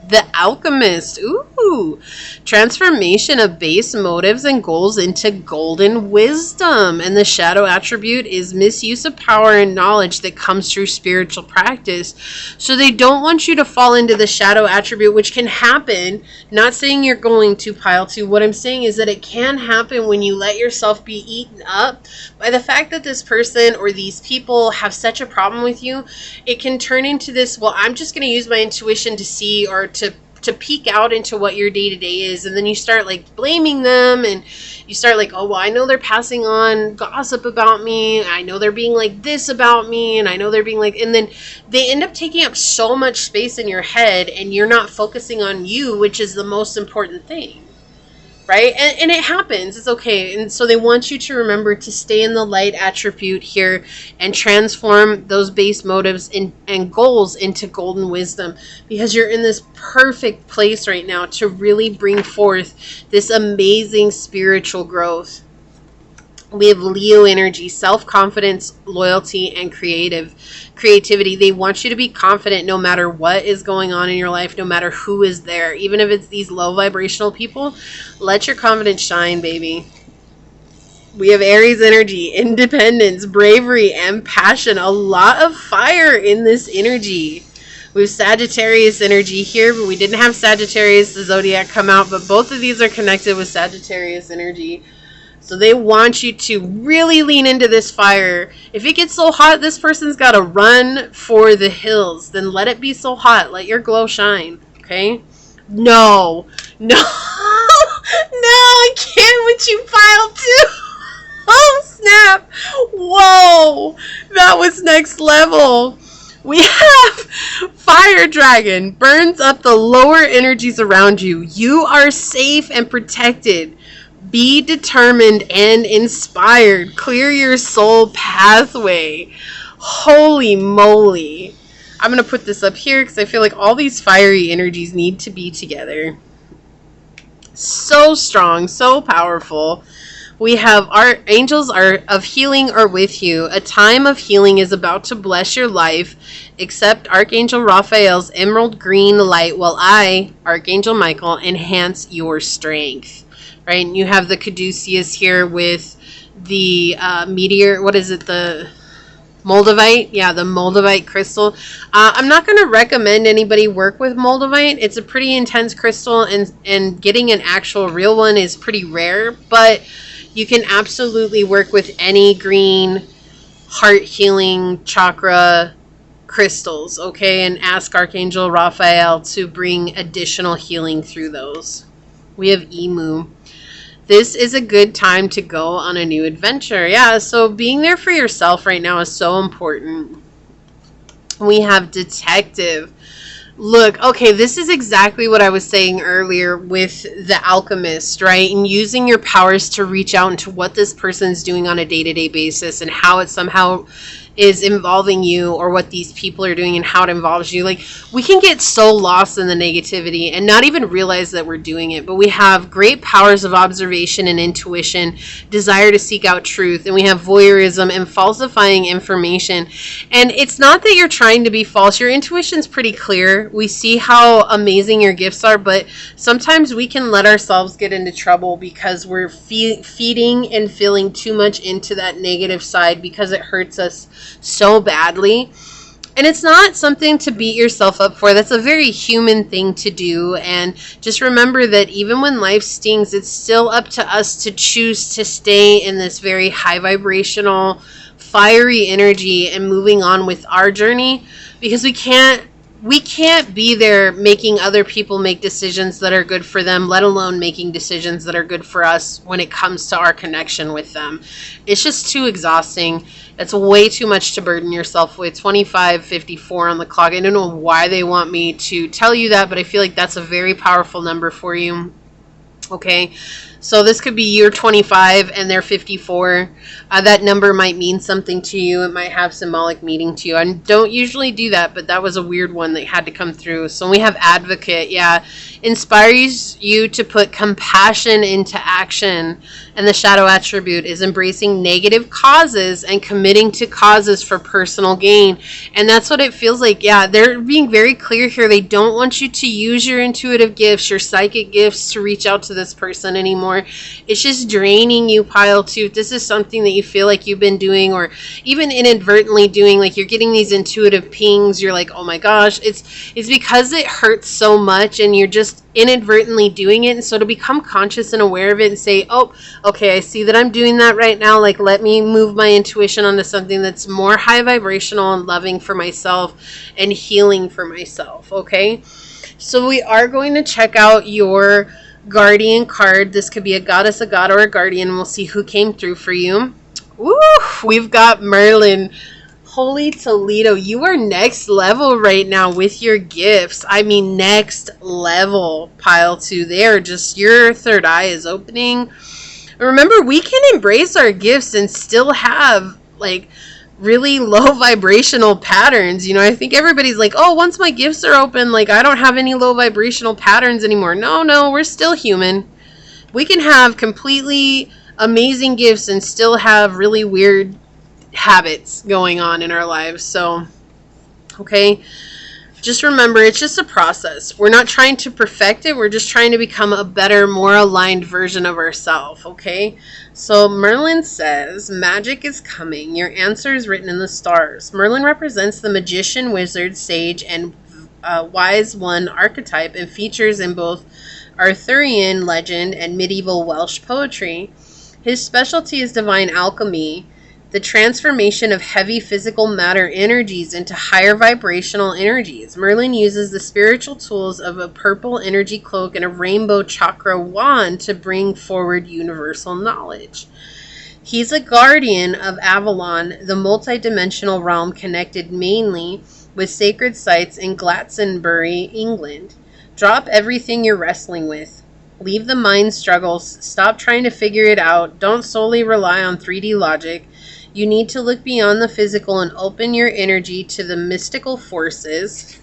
the Alchemist. Ooh, transformation of base motives and goals into golden wisdom. And the shadow attribute is misuse of power and knowledge that comes through spiritual practice. So they don't want you to fall into the shadow attribute, which can happen. Not saying you're going to, pile 2. What I'm saying is that it can happen when you let yourself be eaten up by the fact that this person or these people have such a problem with you. It can turn into this, well, I'm just going to use my intuition to see or to peek out into what your day-to-day is, and then you start like blaming them, and you start like, oh, well, I know they're passing on gossip about me, I know they're being like this about me, and I know they're being like, and then they end up taking up so much space in your head, and you're not focusing on you, which is the most important thing. Right? And it happens. It's okay. And so they want you to remember to stay in the light attribute here and transform those base motives and goals into golden wisdom, because you're in this perfect place right now to really bring forth this amazing spiritual growth. We have Leo energy, self-confidence, loyalty, and creativity. They want you to be confident no matter what is going on in your life, no matter who is there. Even if it's these low vibrational people, let your confidence shine, baby. We have Aries energy, independence, bravery, and passion. A lot of fire in this energy. We have Sagittarius energy here, but we didn't have Sagittarius, the zodiac, come out, but both of these are connected with Sagittarius energy. So they want you to really lean into this fire. If it gets so hot, this person's got to run for the hills. Then let it be so hot. Let your glow shine. Okay? No. No. No, I can't with you, pile 2. Oh, snap. Whoa. That was next level. We have Fire Dragon. Burns up the lower energies around you. You are safe and protected. Be determined and inspired. Clear your soul pathway. Holy moly. I'm going to put this up here because I feel like all these fiery energies need to be together. So strong, so powerful. We have our angels of healing are with you. A time of healing is about to bless your life. Accept Archangel Raphael's emerald green light while I, Archangel Michael, enhance your strength. Right, and you have the caduceus here with the meteor. What is it? The Moldavite? Yeah, the Moldavite crystal. I'm not going to recommend anybody work with Moldavite. It's a pretty intense crystal, and getting an actual real one is pretty rare. But you can absolutely work with any green heart healing chakra crystals, okay? And ask Archangel Raphael to bring additional healing through those. We have Emu. This is a good time to go on a new adventure. Yeah, so being there for yourself right now is so important. We have Detective. Look, okay, this is exactly what I was saying earlier with the alchemist, right? And using your powers to reach out into what this person's doing on a day-to-day basis and how it somehow is involving you, or what these people are doing and how it involves you. Like, we can get so lost in the negativity and not even realize that we're doing it. But we have great powers of observation and intuition, desire to seek out truth, and we have voyeurism and falsifying information. And it's not that you're trying to be false. Your intuition's pretty clear. We see how amazing your gifts are, but sometimes we can let ourselves get into trouble because we're feeding and feeling too much into that negative side because it hurts us so badly. And it's not something to beat yourself up for. That's a very human thing to do. And just remember that even when life stings, it's still up to us to choose to stay in this very high vibrational, fiery energy and moving on with our journey, because we can't be there making other people make decisions that are good for them, let alone making decisions that are good for us when it comes to our connection with them. It's just too exhausting. It's way too much to burden yourself with. 25:54 on the clock. I don't know why they want me to tell you that, but I feel like that's a very powerful number for you. Okay, so this could be you're 25 and they're 54. That number might mean something to you. It might have symbolic meaning to you. I don't usually do that, but that was a weird one that had to come through. So we have advocate. Yeah, inspires you to put compassion into action. And the shadow attribute is embracing negative causes and committing to causes for personal gain. And that's what it feels like. Yeah, they're being very clear here. They don't want you to use your intuitive gifts, your psychic gifts to reach out to this person anymore. It's just draining you, pile 2. If this is something that you feel like you've been doing, or even inadvertently doing, like you're getting these intuitive pings, you're like, oh my gosh, it's because it hurts so much and you're just inadvertently doing it. And so to become conscious and aware of it and say, oh, okay, I see that I'm doing that right now. Like, let me move my intuition onto something that's more high vibrational and loving for myself and healing for myself. Okay, so we are going to check out your guardian card. This could be a goddess, a god, or a guardian. We'll see who came through for you. Woo! We've got Merlin. Holy Toledo, you are next level right now with your gifts. I mean, next level, pile 2 there. Just your third eye is opening. Remember, we can embrace our gifts and still have, like, really low vibrational patterns. You know, I think everybody's like, oh, once my gifts are open, like, I don't have any low vibrational patterns anymore. No, we're still human. We can have completely amazing gifts and still have really weird habits going on in our lives. So, okay, just remember, it's just a process. We're not trying to perfect it. We're just trying to become a better, more aligned version of ourselves. Okay, so Merlin says magic is coming. Your answer is written in the stars. Merlin represents the magician, wizard, sage, and wise one archetype, and features in both Arthurian legend and medieval Welsh poetry. His specialty is divine alchemy, the transformation of heavy physical matter energies into higher vibrational energies. Merlin uses the spiritual tools of a purple energy cloak and a rainbow chakra wand to bring forward universal knowledge. He's a guardian of Avalon, the multidimensional realm connected mainly with sacred sites in Glastonbury, England. Drop everything you're wrestling with. Leave the mind struggles. Stop trying to figure it out. Don't solely rely on 3D logic. You need to look beyond the physical and open your energy to the mystical forces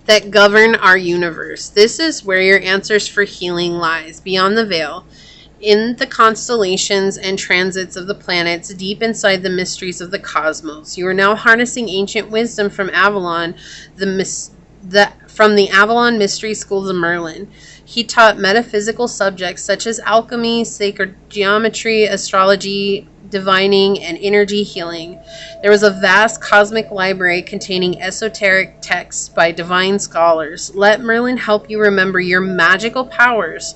that govern our universe. This is where your answers for healing lies, beyond the veil, in the constellations and transits of the planets, deep inside the mysteries of the cosmos. You are now harnessing ancient wisdom from Avalon, from the Avalon Mystery Schools of Merlin. He taught metaphysical subjects such as alchemy, sacred geometry, astrology, divining, and energy healing. There was a vast cosmic library containing esoteric texts by divine scholars. Let Merlin help you remember your magical powers.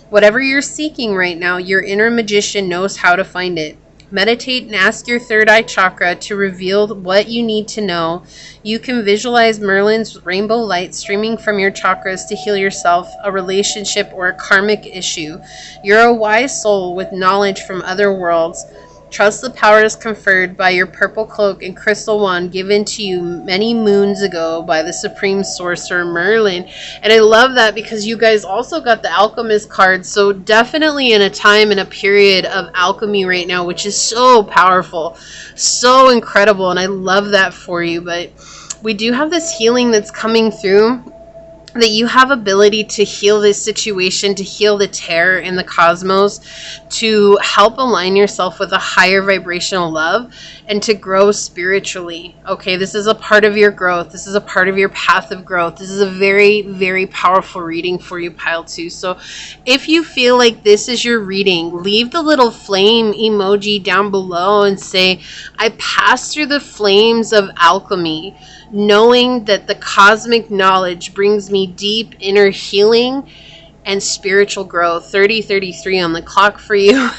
Whatever you're seeking right now, your inner magician knows how to find it. Meditate and ask your third eye chakra to reveal what you need to know. You can visualize Merlin's rainbow light streaming from your chakras to heal yourself, a relationship, or a karmic issue. You're a wise soul with knowledge from other worlds. Trust the powers conferred by your purple cloak and crystal wand given to you many moons ago by the supreme sorcerer Merlin. And I love that because you guys also got the alchemist card. So definitely in a time and a period of alchemy right now, which is so powerful, so incredible. And I love that for you. But we do have this healing that's coming through, that you have ability to heal this situation, to heal the terror in the cosmos, to help align yourself with a higher vibrational love, and to grow spiritually. Okay, this is a part of your growth. This is a part of your path of growth. This is a very, very powerful reading for you, Pile 2. So if you feel like this is your reading, leave the little flame emoji down below and say, I pass through the flames of alchemy, knowing that the cosmic knowledge brings me deep inner healing and spiritual growth. 30:33 on the clock for you.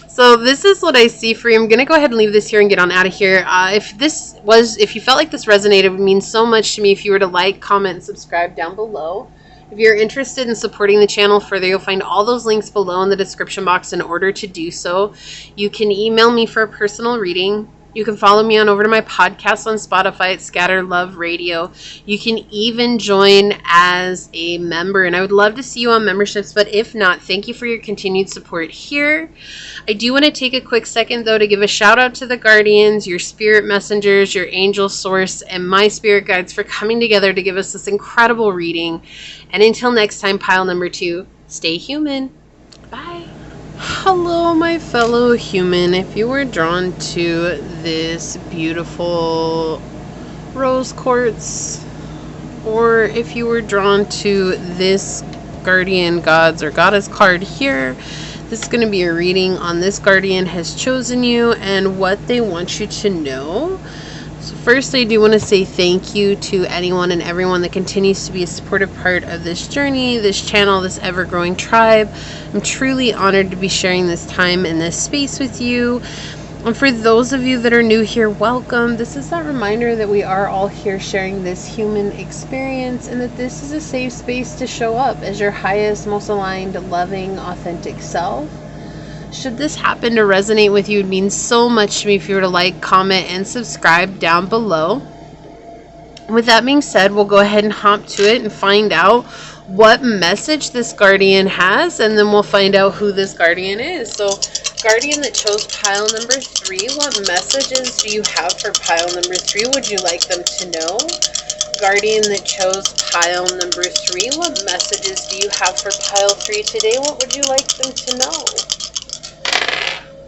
So this is what I see for you. I'm going to go ahead and leave this here and get on out of here. If you felt like this resonated, it would mean so much to me if you were to like, comment, and subscribe down below. If you're interested in supporting the channel further, you'll find all those links below in the description box in order to do so. You can email me for a personal reading. You can follow me on over to my podcast on Spotify at Scatter Love Radio. You can even join as a member, and I would love to see you on memberships, but if not, thank you for your continued support here. I do want to take a quick second, though, to give a shout out to the Guardians, your spirit messengers, your angel source, and my spirit guides for coming together to give us this incredible reading. And until next time, pile number 2, stay human. Bye. Hello, my fellow human. If you were drawn to this beautiful rose quartz, or if you were drawn to this guardian gods or goddess card here, this is going to be a reading on this guardian has chosen you and what they want you to know. So first, I do want to say thank you to anyone and everyone that continues to be a supportive part of this journey, this channel, this ever-growing tribe. I'm truly honored to be sharing this time and this space with you. And for those of you that are new here, welcome. This is that reminder that we are all here sharing this human experience, and that this is a safe space to show up as your highest, most aligned, loving, authentic self. Should this happen to resonate with you, it means so much to me if you were to like, comment, and subscribe down below. With that being said, we'll go ahead and hop to it and find out what message this guardian has, and then we'll find out who this guardian is. So, guardian that chose pile number 3, what messages do you have for pile number 3? Would you like them to know? Guardian that chose pile number 3, what messages do you have for pile 3 today? What would you like them to know?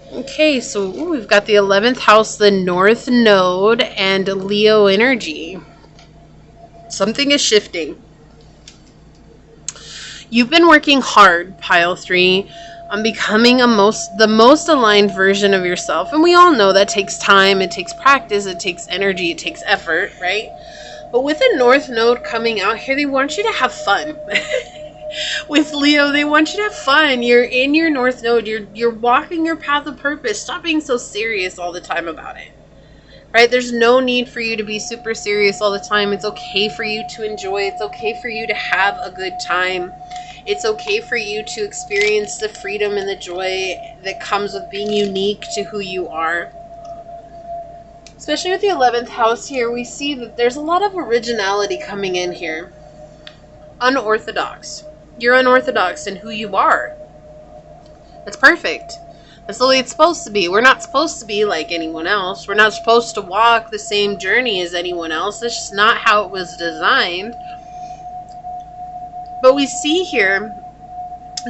Okay, so we've got the 11th house, the North Node, and Leo energy. Something is shifting. You've been working hard, pile 3, on becoming the most aligned version of yourself. And we all know that takes time, it takes practice, it takes energy, it takes effort, right? But with the North Node coming out here, they want you to have fun. With Leo, they want you to have fun. You're in your North Node. You're walking your path of purpose. Stop being so serious all the time about it. Right? There's no need for you to be super serious all the time. It's okay for you to enjoy. It's okay for you to have a good time. It's okay for you to experience the freedom and the joy that comes with being unique to who you are. Especially with the 11th house here, we see that there's a lot of originality coming in here. Unorthodox. You're unorthodox in who you are. That's perfect. That's the way it's supposed to be. We're not supposed to be like anyone else. We're not supposed to walk the same journey as anyone else. That's just not how it was designed. But we see here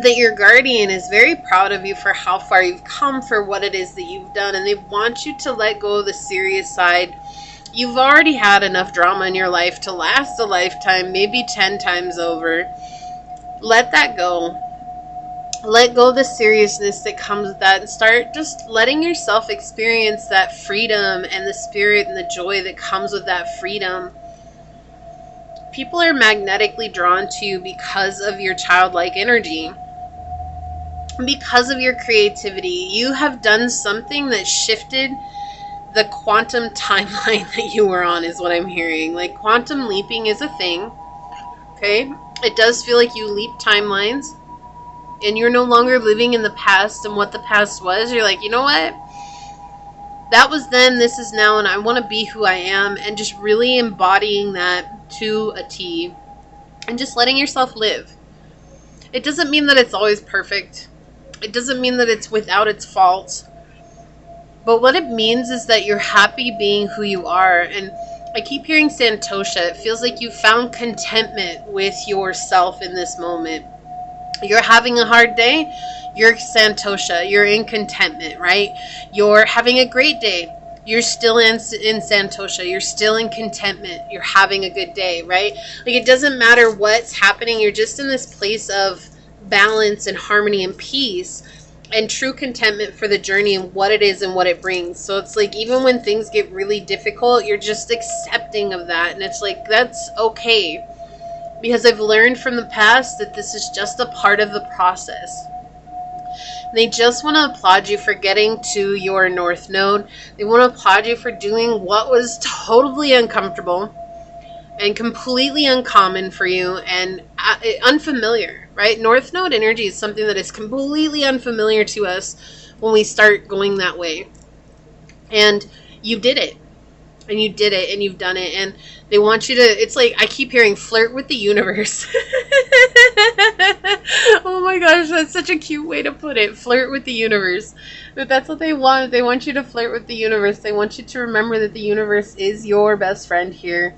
that your guardian is very proud of you for how far you've come, for what it is that you've done, and they want you to let go of the serious side. You've already had enough drama in your life to last a lifetime, maybe 10 times over. Let that go. Let go of the seriousness that comes with that, and start just letting yourself experience that freedom and the spirit and the joy that comes with that freedom. People are magnetically drawn to you because of your childlike energy. Because of your creativity. You have done something that shifted the quantum timeline that you were on, is what I'm hearing. Like, quantum leaping is a thing. Okay? It does feel like you leap timelines. And you're no longer living in the past and what the past was. You're like, you know what? That was then, this is now, and I want to be who I am, and just really embodying that to a T, and just letting yourself live. It doesn't mean that it's always perfect. It doesn't mean that it's without its faults. But what it means is that you're happy being who you are. And I keep hearing Santosha. It feels like you found contentment with yourself in this moment. You're having a hard day, you're Santosha. You're in contentment, right? You're having a great day. You're still in Santosha. You're still in contentment. You're having a good day, right? Like, it doesn't matter what's happening. You're just in this place of balance and harmony and peace and true contentment for the journey and what it is and what it brings. So it's like, even when things get really difficult, you're just accepting of that. And it's like, that's okay. Because I've learned from the past that this is just a part of the process. They just want to applaud you for getting to your North Node. They want to applaud you for doing what was totally uncomfortable and completely uncommon for you and unfamiliar, right? North Node energy is something that is completely unfamiliar to us when we start going that way. And you did it. And you did it, and you've done it, and they want you to, it's like, I keep hearing flirt with the universe. Oh my gosh, that's such a cute way to put it. Flirt with the universe. But that's what they want. They want you to flirt with the universe. They want you to remember that the universe is your best friend here,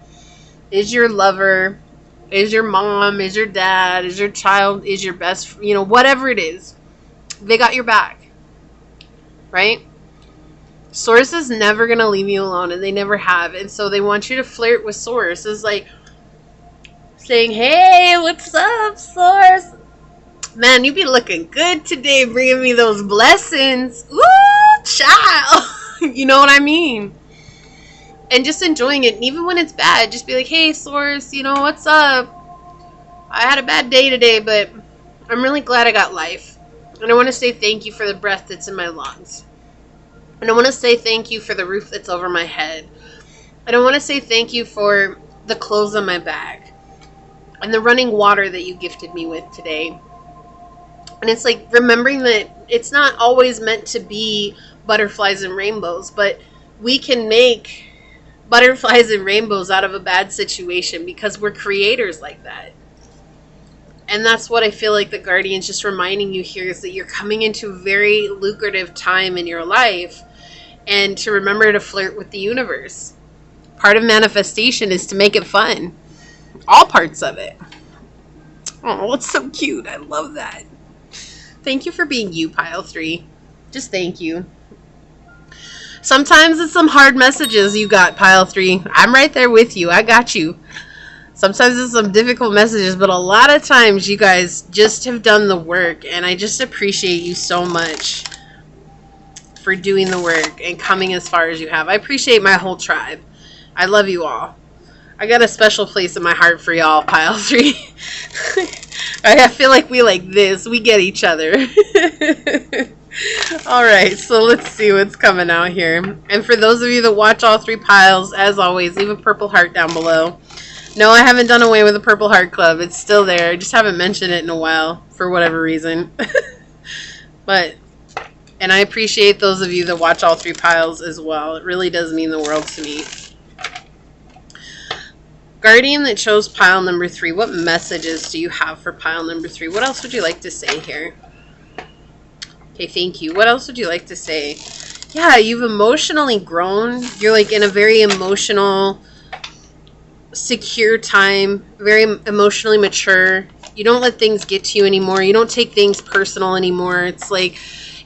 is your lover, is your mom, is your dad, is your child, is your best, whatever it is. They got your back, right? Source is never going to leave you alone, and they never have. And so they want you to flirt with Source. It's like saying, hey, what's up, Source? Man, you be looking good today, bringing me those blessings. Ooh, child. You know what I mean? And just enjoying it. And even when it's bad, just be like, hey, Source, what's up? I had a bad day today, but I'm really glad I got life. And I want to say thank you for the breath that's in my lungs. And I want to say thank you for the roof that's over my head. And I want to say thank you for the clothes on my back. And the running water that you gifted me with today. And it's like remembering that it's not always meant to be butterflies and rainbows. But we can make butterflies and rainbows out of a bad situation because we're creators like that. And that's what I feel like the Guardian's just reminding you here, is that you're coming into a very lucrative time in your life. And to remember to flirt with the universe. Part of manifestation is to make it fun. All parts of it. Oh, it's so cute. I love that. Thank you for being you, Pile 3. Just thank you. Sometimes it's some hard messages you got, Pile 3. I'm right there with you. I got you. Sometimes it's some difficult messages, but a lot of times you guys just have done the work. And I just appreciate you so much for doing the work and coming as far as you have. I appreciate my whole tribe. I love you all. I got a special place in my heart for y'all, Pile 3. I feel like we like this. We get each other. Alright, so let's see what's coming out here. And for those of you that watch all 3 piles, as always, leave a purple heart down below. No, I haven't done away with the Purple Heart Club. It's still there. I just haven't mentioned it in a while for whatever reason. And I appreciate those of you that watch all 3 piles as well. It really does mean the world to me. Guardian that chose pile number 3, what messages do you have for pile number 3? What else would you like to say here? Okay, thank you. What else would you like to say? Yeah, you've emotionally grown. You're like in a very emotional, secure time, very emotionally mature. You don't let things get to you anymore. You don't take things personal anymore. It's like,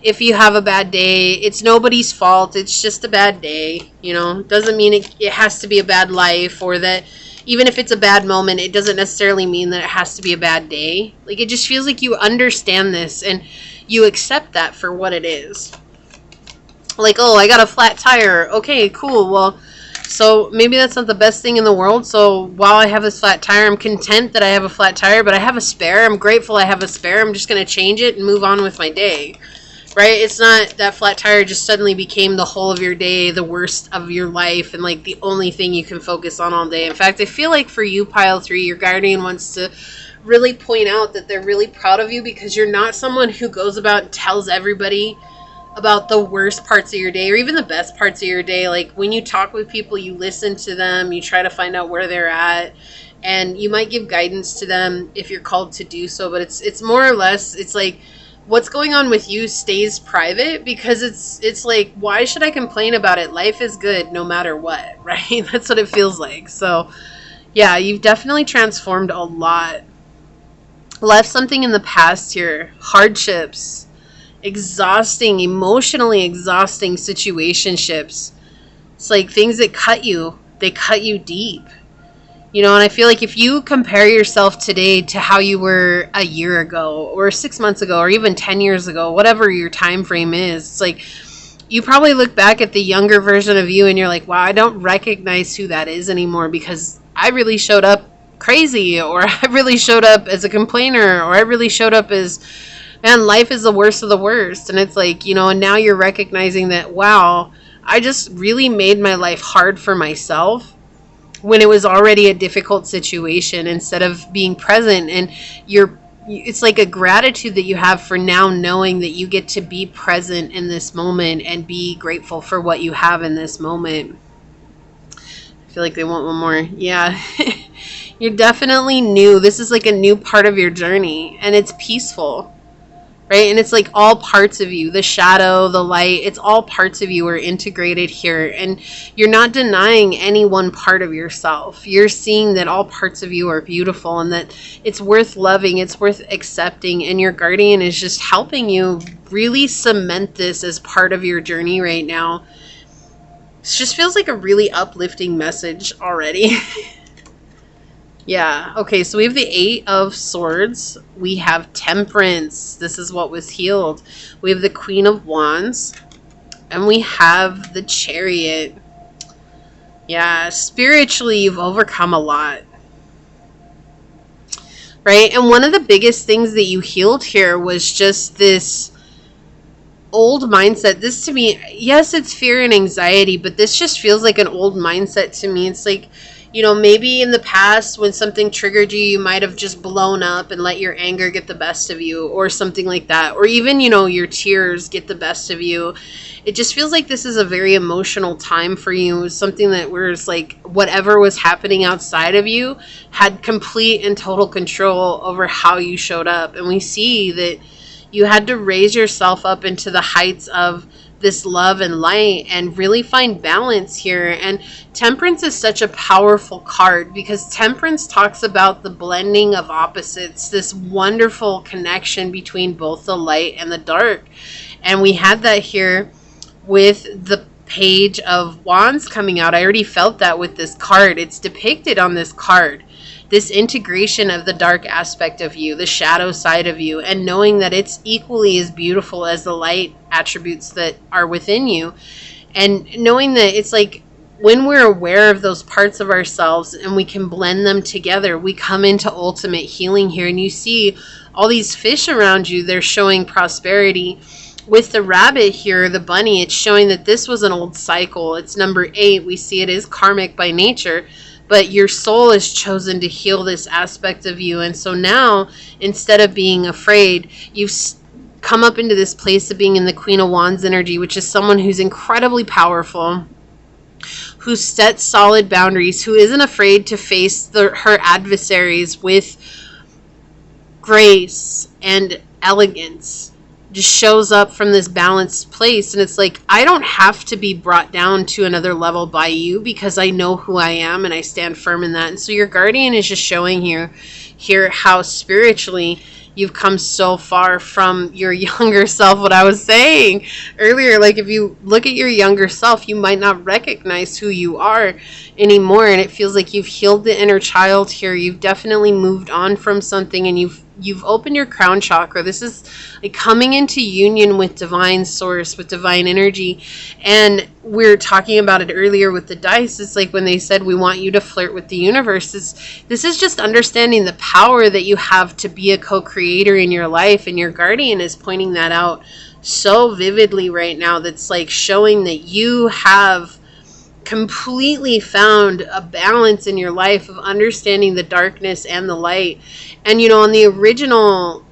if you have a bad day, it's nobody's fault. It's just a bad day. Doesn't mean it has to be a bad life, or that even if it's a bad moment, it doesn't necessarily mean that it has to be a bad day. Like, it just feels like you understand this and you accept that for what it is. Like, oh, I got a flat tire. Okay, cool. Well, so maybe that's not the best thing in the world. So while I have this flat tire, I'm content that I have a flat tire, but I have a spare. I'm grateful I have a spare. I'm just going to change it and move on with my day. Right? It's not that flat tire just suddenly became the whole of your day, the worst of your life, and like the only thing you can focus on all day. In fact, I feel like for you, Pile 3, your Guardian wants to really point out that they're really proud of you, because you're not someone who goes about and tells everybody about the worst parts of your day or even the best parts of your day. Like when you talk with people, you listen to them, you try to find out where they're at, and you might give guidance to them if you're called to do so, but it's more or less, it's like what's going on with you stays private, because it's like, why should I complain about it? Life is good no matter what, right? That's what it feels like. So yeah, you've definitely transformed a lot, left something in the past here, hardships, exhausting, emotionally exhausting situationships. It's like things that cut you, they cut you deep. And I feel like if you compare yourself today to how you were a year ago or 6 months ago or even 10 years ago, whatever your time frame is, it's like you probably look back at the younger version of you and you're like, wow, I don't recognize who that is anymore, because I really showed up crazy, or I really showed up as a complainer, or I really showed up as, man, life is the worst of the worst. And it's like, and now you're recognizing that, wow, I just really made my life hard for myself when it was already a difficult situation, instead of being present. And it's like a gratitude that you have for now knowing that you get to be present in this moment and be grateful for what you have in this moment. I feel like they want one more. Yeah. You're definitely new. This is like a new part of your journey, and it's peaceful. Right? And it's like all parts of you, the shadow, the light, it's all parts of you are integrated here. And you're not denying any one part of yourself. You're seeing that all parts of you are beautiful and that it's worth loving, it's worth accepting. And your guardian is just helping you really cement this as part of your journey right now. It just feels like a really uplifting message already. Yeah. Okay, so we have the 8 of Swords. We have Temperance. This is what was healed. We have the Queen of Wands. And we have the Chariot. Yeah, spiritually, you've overcome a lot. Right? And one of the biggest things that you healed here was just this old mindset. This to me, yes, it's fear and anxiety, but this just feels like an old mindset to me. It's like, maybe in the past when something triggered you, you might have just blown up and let your anger get the best of you or something like that. Or even, your tears get the best of you. It just feels like this is a very emotional time for you. Something that was like whatever was happening outside of you had complete and total control over how you showed up. And we see that you had to raise yourself up into the heights of this love and light and really find balance here. And Temperance is such a powerful card, because Temperance talks about the blending of opposites, this wonderful connection between both the light and the dark. And we had that here with the Page of Wands coming out. I already felt that with this card. It's depicted on this card, this integration of the dark aspect of you, the shadow side of you, and knowing that it's equally as beautiful as the light attributes that are within you. And knowing that it's like when we're aware of those parts of ourselves and we can blend them together, we come into ultimate healing here. And you see all these fish around you, they're showing prosperity. With the rabbit here, the bunny, it's showing that this was an old cycle. It's number 8. We see it is karmic by nature, but your soul has chosen to heal this aspect of you. And so now, instead of being afraid, you've come up into this place of being in the Queen of Wands energy, which is someone who's incredibly powerful, who sets solid boundaries, who isn't afraid to face her adversaries with grace and elegance. Just shows up from this balanced place. And it's like, I don't have to be brought down to another level by you, because I know who I am and I stand firm in that. And so your guardian is just showing here how spiritually you've come so far from your younger self. What I was saying earlier, like if you look at your younger self, you might not recognize who you are anymore. And it feels like you've healed the inner child here. You've definitely moved on from something, and you've opened your crown chakra. This is like coming into union with divine source, with divine energy. And we're talking about it earlier with the dice. It's like when they said, we want you to flirt with the universe. This is just understanding the power that you have to be a co-creator in your life. And your guardian is pointing that out so vividly right now. That's like showing that you have completely found a balance in your life of understanding the darkness and the light. And on the original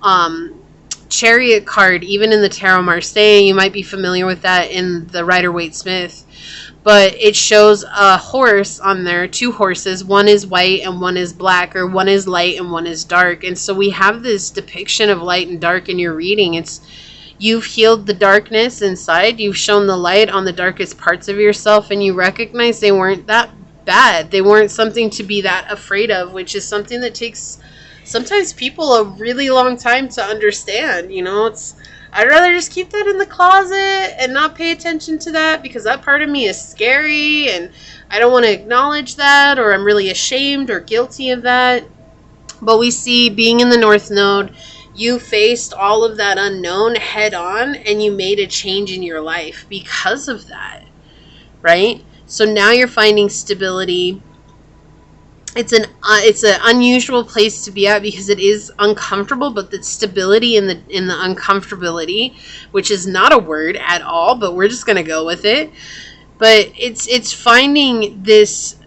Chariot card, even in the Tarot Marseille, you might be familiar with that in the Rider-Waite-Smith. But it shows a horse on there, 2 horses. One is white and one is black, or one is light and one is dark. And so we have this depiction of light and dark in your reading. It's you've healed the darkness inside. You've shown the light on the darkest parts of yourself, and you recognize they weren't that bad. They weren't something to be that afraid of, which is something that takes sometimes people a really long time to understand. You know, I'd rather just keep that in the closet and not pay attention to that, because that part of me is scary and I don't want to acknowledge that, or I'm really ashamed or guilty of that. But we see, being in the North Node, you faced all of that unknown head on, and you made a change in your life because of that, right? So now you're finding stability. It's an unusual place to be at, because it is uncomfortable, but the stability in the uncomfortability, which is not a word at all, but we're just going to go with it. But it's finding this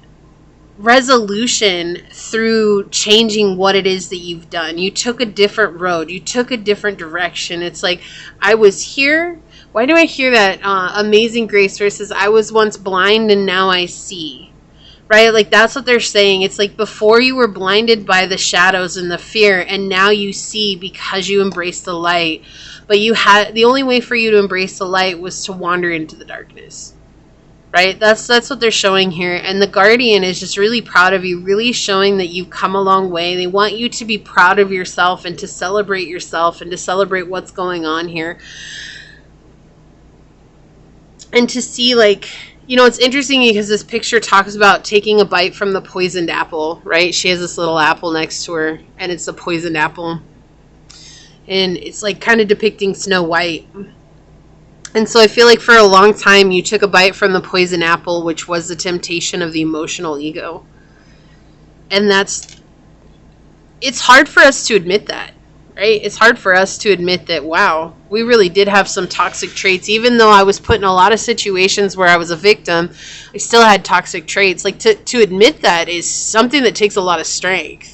resolution through changing what it is that you've done. You took a different road. You took a different direction. It's like, I was here. Why do I hear that? Amazing Grace versus, I was once blind and now I see. Right? Like, that's what they're saying. It's like, before you were blinded by the shadows and the fear, and now you see because you embraced the light. But the only way for you to embrace the light was to wander into the darkness. Right? That's what they're showing here. And the Guardian is just really proud of you, really showing that you've come a long way. They want you to be proud of yourself and to celebrate yourself and to celebrate what's going on here. And to see, like, you know, it's interesting because this picture talks about taking a bite from the poisoned apple, right? She has this little apple next to her, and it's a poisoned apple. And it's like kind of depicting Snow White. And so I feel like for a long time you took a bite from the poison apple, which was the temptation of the emotional ego. And it's hard for us to admit that, right? It's hard for us to admit that, wow, we really did have some toxic traits. Even though I was put in a lot of situations where I was a victim, I still had toxic traits. Like, to admit that is something that takes a lot of strength.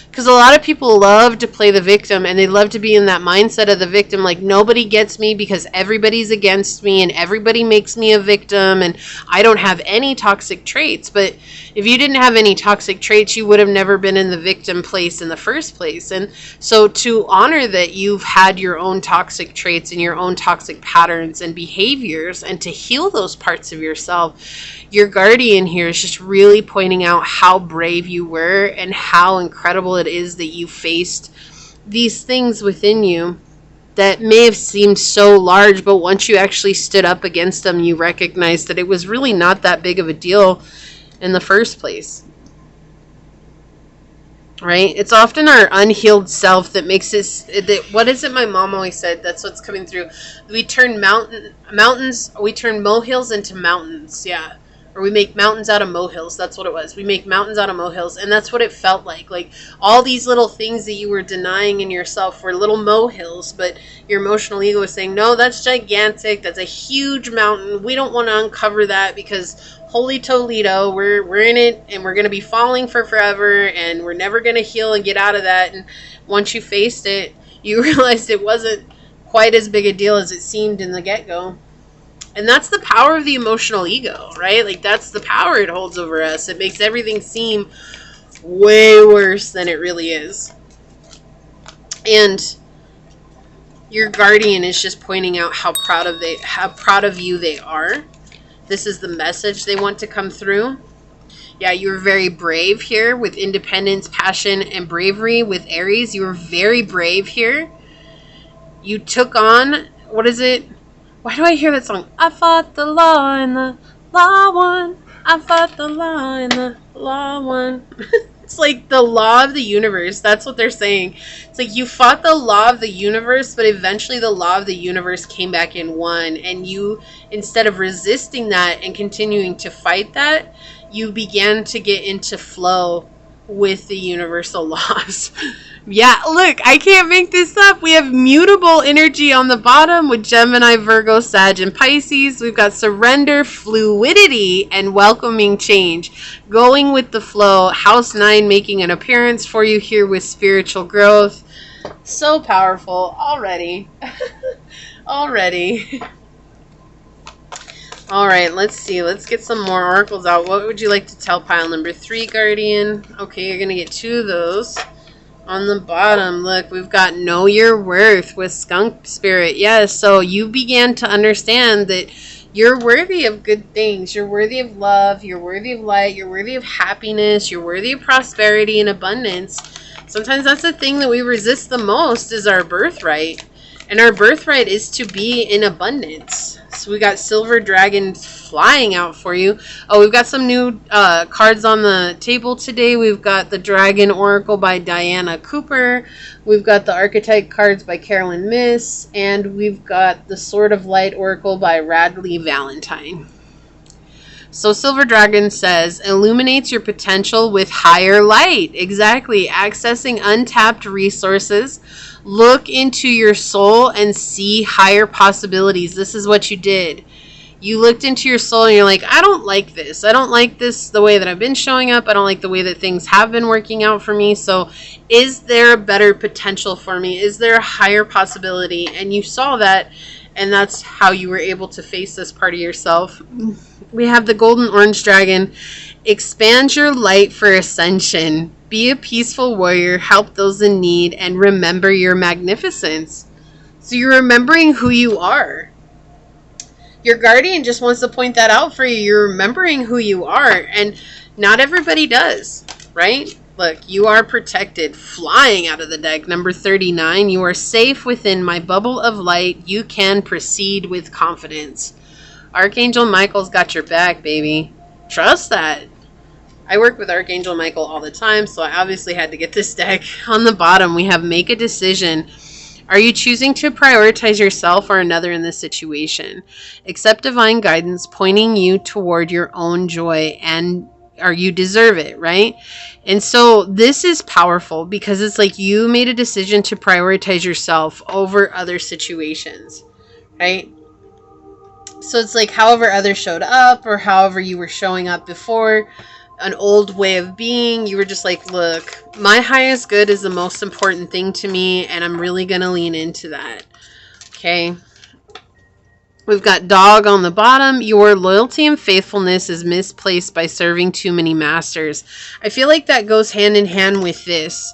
Because a lot of people love to play the victim, and they love to be in that mindset of the victim, like, nobody gets me because everybody's against me and everybody makes me a victim and I don't have any toxic traits. But if you didn't have any toxic traits, you would have never been in the victim place in the first place. And so to honor that you've had your own toxic traits and your own toxic patterns and behaviors, and to heal those parts of yourself, your Guardian here is just really pointing out how brave you were and how incredible it is that you faced these things within you that may have seemed so large, but once you actually stood up against them, you recognized that it was really not that big of a deal in the first place. Right? It's often our unhealed self that makes us, what is it my mom always said? That's what's coming through. We turn we turn molehills into mountains. Yeah. Or we make mountains out of molehills. That's what it was. We make mountains out of molehills. And that's what it felt like. Like, all these little things that you were denying in yourself were little molehills. But your emotional ego was saying, no, that's gigantic. That's a huge mountain. We don't want to uncover that because holy Toledo, we're in it and we're going to be falling for forever. And we're never going to heal and get out of that. And once you faced it, you realized it wasn't quite as big a deal as it seemed in the get-go. And that's the power of the emotional ego, right? Like, that's the power it holds over us. It makes everything seem way worse than it really is. And your Guardian is just pointing out how proud of you they are. This is the message they want to come through. Yeah, you were very brave here with independence, passion, and bravery with Aries. You were very brave here. You took on, what is it? Why do I hear that song? I fought the law and the law won. I fought the law and the law won. It's like the law of the universe. That's what they're saying. It's like you fought the law of the universe, but eventually the law of the universe came back and won. And you, instead of resisting that and continuing to fight that, you began to get into flow with the universal laws. Yeah, look, I can't make this up. We have mutable energy on the bottom with Gemini, Virgo, Sag, and Pisces. We've got surrender, fluidity, and welcoming change. Going with the flow. House 9 making an appearance for you here with spiritual growth. So powerful already. Already. All right, let's see. Let's get some more oracles out. What would you like to tell pile number 3, Guardian? Okay, you're going to get 2 of those. On the bottom, look, we've got Know Your Worth with Skunk Spirit. Yes, so you began to understand that you're worthy of good things. You're worthy of love. You're worthy of light. You're worthy of happiness. You're worthy of prosperity and abundance. Sometimes that's the thing that we resist the most is our birthright. And our birthright is to be in abundance. So we got Silver Dragon flying out for you. Oh, we've got some new cards on the table today. We've got the Dragon Oracle by Diana Cooper. We've got the Archetype cards by Carolyn Miss. And we've got the Sword of Light Oracle by Radley Valentine. So Silver Dragon says, illuminates your potential with higher light. Exactly. Accessing untapped resources. Look into your soul and see higher possibilities. This is what you did. You looked into your soul and you're like, I don't like this. I don't like this the way that I've been showing up. I don't like the way that things have been working out for me. So is there a better potential for me? Is there a higher possibility? And you saw that, and that's how you were able to face this part of yourself. We have the Golden Orange Dragon. Expand your light for ascension. Be a peaceful warrior, help those in need, and remember your magnificence. So you're remembering who you are. Your guardian just wants to point that out for you. You're remembering who you are, and not everybody does, right? Look, you are protected. Flying out of the deck, number 39. You are safe within my bubble of light. You can proceed with confidence. Archangel Michael's got your back, baby. Trust that. I work with Archangel Michael all the time, so I obviously had to get this deck. On the bottom, we have make a decision. Are you choosing to prioritize yourself or another in this situation? Accept divine guidance pointing you toward your own joy, and or you deserve it, right? And so this is powerful because it's like you made a decision to prioritize yourself over other situations, right? So it's like however others showed up or however you were showing up before, an old way of being, you were just like, look, my highest good is the most important thing to me, and I'm really going to lean into that. Okay. We've got Dog on the bottom. Your loyalty and faithfulness is misplaced by serving too many masters. I feel like that goes hand in hand with this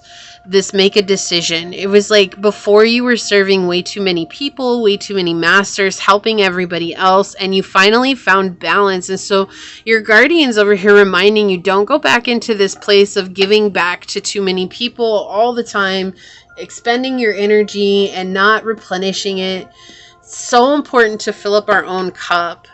make a decision. It was like before you were serving way too many people, way too many masters, helping everybody else, and you finally found balance. And so your guardian's over here reminding you, don't go back into this place of giving back to too many people all the time, expending your energy and not replenishing it. It's so important to fill up our own cup.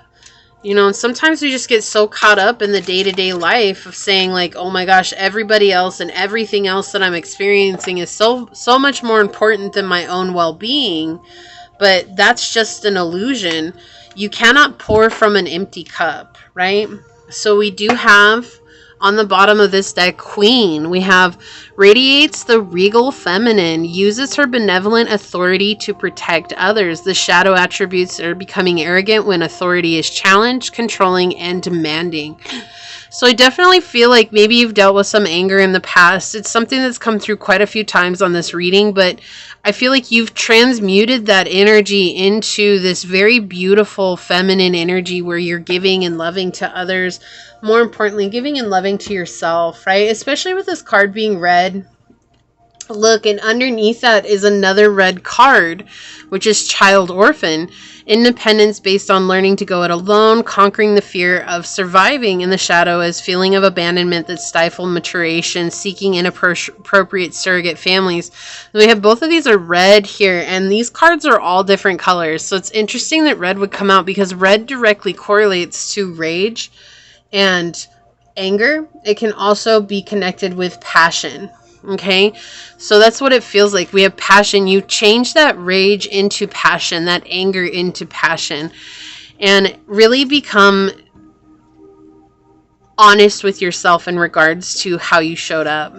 You know, and sometimes we just get so caught up in the day-to-day life of saying like, oh my gosh, everybody else and everything else that I'm experiencing is so much more important than my own well-being. But that's just an illusion. You cannot pour from an empty cup, right? So we do have on the bottom of this deck, Queen. We have radiates the regal feminine, uses her benevolent authority to protect others. The shadow attributes are becoming arrogant when authority is challenged, controlling, and demanding. So I definitely feel like maybe you've dealt with some anger in the past. It's something that's come through quite a few times on this reading, but I feel like you've transmuted that energy into this very beautiful feminine energy where you're giving and loving to others. More importantly, giving and loving to yourself, right? Especially with this card being red. Look, and underneath that is another red card, which is Child Orphan. Independence based on learning to go it alone, conquering the fear of surviving in the shadow as feeling of abandonment that stifle maturation, seeking inappropriate surrogate families. We have both of these are red here, and these cards are all different colors. So it's interesting that red would come out because red directly correlates to rage and anger. It can also be connected with passion. Okay, so that's what it feels like. We have passion. You change that rage into passion, that anger into passion, and really become honest with yourself in regards to how you showed up.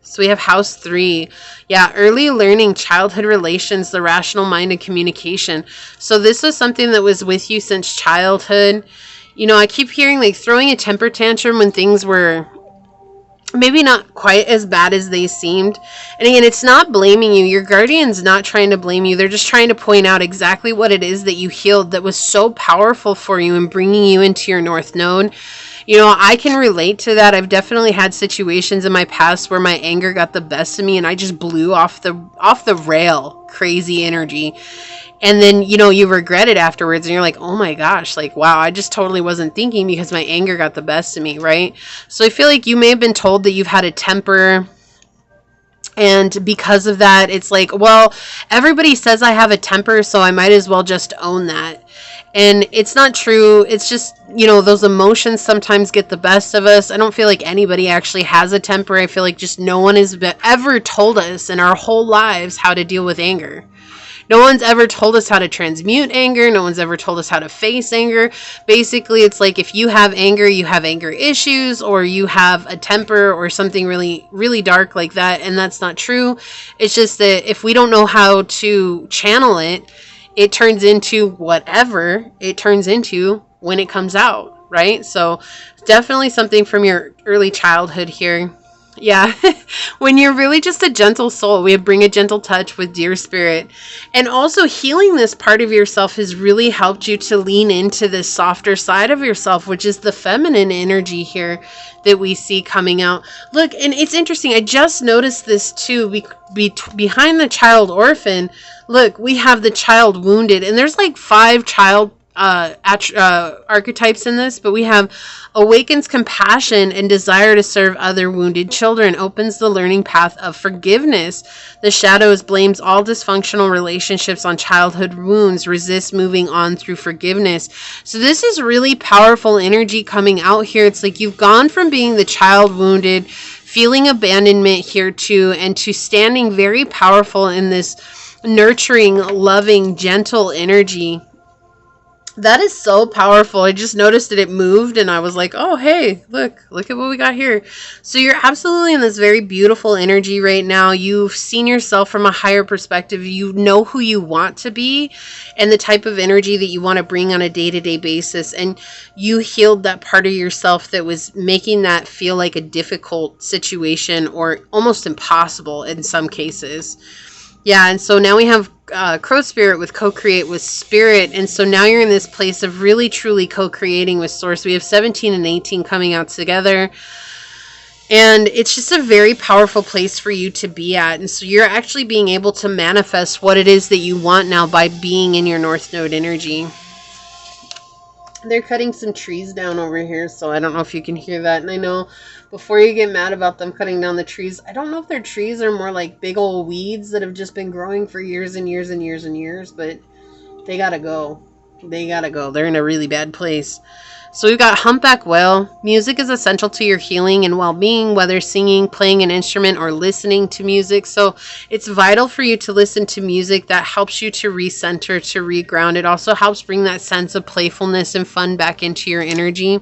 So we have house 3. Yeah, early learning, childhood relations, the rational mind, and communication. So this was something that was with you since childhood. You know, I keep hearing like throwing a temper tantrum when things were maybe not quite as bad as they seemed. And again, it's not blaming you. Your guardian's not trying to blame you. They're just trying to point out exactly what it is that you healed that was so powerful for you and bringing you into your North Node. You know, I can relate to that. I've definitely had situations in my past where my anger got the best of me and I just blew off the rail, crazy energy. And then, you know, you regret it afterwards and you're like, oh my gosh, like, wow, I just totally wasn't thinking because my anger got the best of me, right? So I feel like you may have been told that you've had a temper. And because of that, it's like, well, everybody says I have a temper, so I might as well just own that. And it's not true. It's just, you know, those emotions sometimes get the best of us. I don't feel like anybody actually has a temper. I feel like just no one has ever told us in our whole lives how to deal with anger. No one's ever told us how to transmute anger. No one's ever told us how to face anger. Basically, it's like if you have anger, you have anger issues, or you have a temper or something really, really dark like that. And that's not true. It's just that if we don't know how to channel it, it turns into whatever it turns into when it comes out, right? So definitely something from your early childhood here. Yeah, when you're really just a gentle soul, we bring a gentle touch with dear spirit. And also healing this part of yourself has really helped you to lean into this softer side of yourself, which is the feminine energy here that we see coming out. Look, and it's interesting. I just noticed this too. Behind the child orphan, look, we have the child wounded, and there's like 5 child archetypes in this, but we have awakens compassion and desire to serve other wounded children, opens the learning path of forgiveness. The shadows blames all dysfunctional relationships on childhood wounds, resists moving on through forgiveness. So this is really powerful energy coming out here. It's like you've gone from being the child wounded, feeling abandonment here too, and to standing very powerful in this nurturing, loving, gentle energy. That is so powerful. I just noticed that it moved and I was like, oh, hey, look at what we got here. So you're absolutely in this very beautiful energy right now. You've seen yourself from a higher perspective. You know who you want to be and the type of energy that you want to bring on a day-to-day basis. And you healed that part of yourself that was making that feel like a difficult situation or almost impossible in some cases. Yeah, and so now we have Crow Spirit with co-create with Spirit. And so now you're in this place of really, truly co-creating with Source. We have 17 and 18 coming out together. And it's just a very powerful place for you to be at. And so you're actually being able to manifest what it is that you want now by being in your North Node energy. They're cutting some trees down over here, so I don't know if you can hear that. And I know before you get mad about them cutting down the trees, I don't know if they're trees or more like big old weeds that have just been growing for years and years and years and years, but they gotta go. They gotta go. They're in a really bad place. So we've got Humpback Whale. Music is essential to your healing and well-being, whether singing, playing an instrument, or listening to music. So it's vital for you to listen to music that helps you to recenter, to reground. It also helps bring that sense of playfulness and fun back into your energy.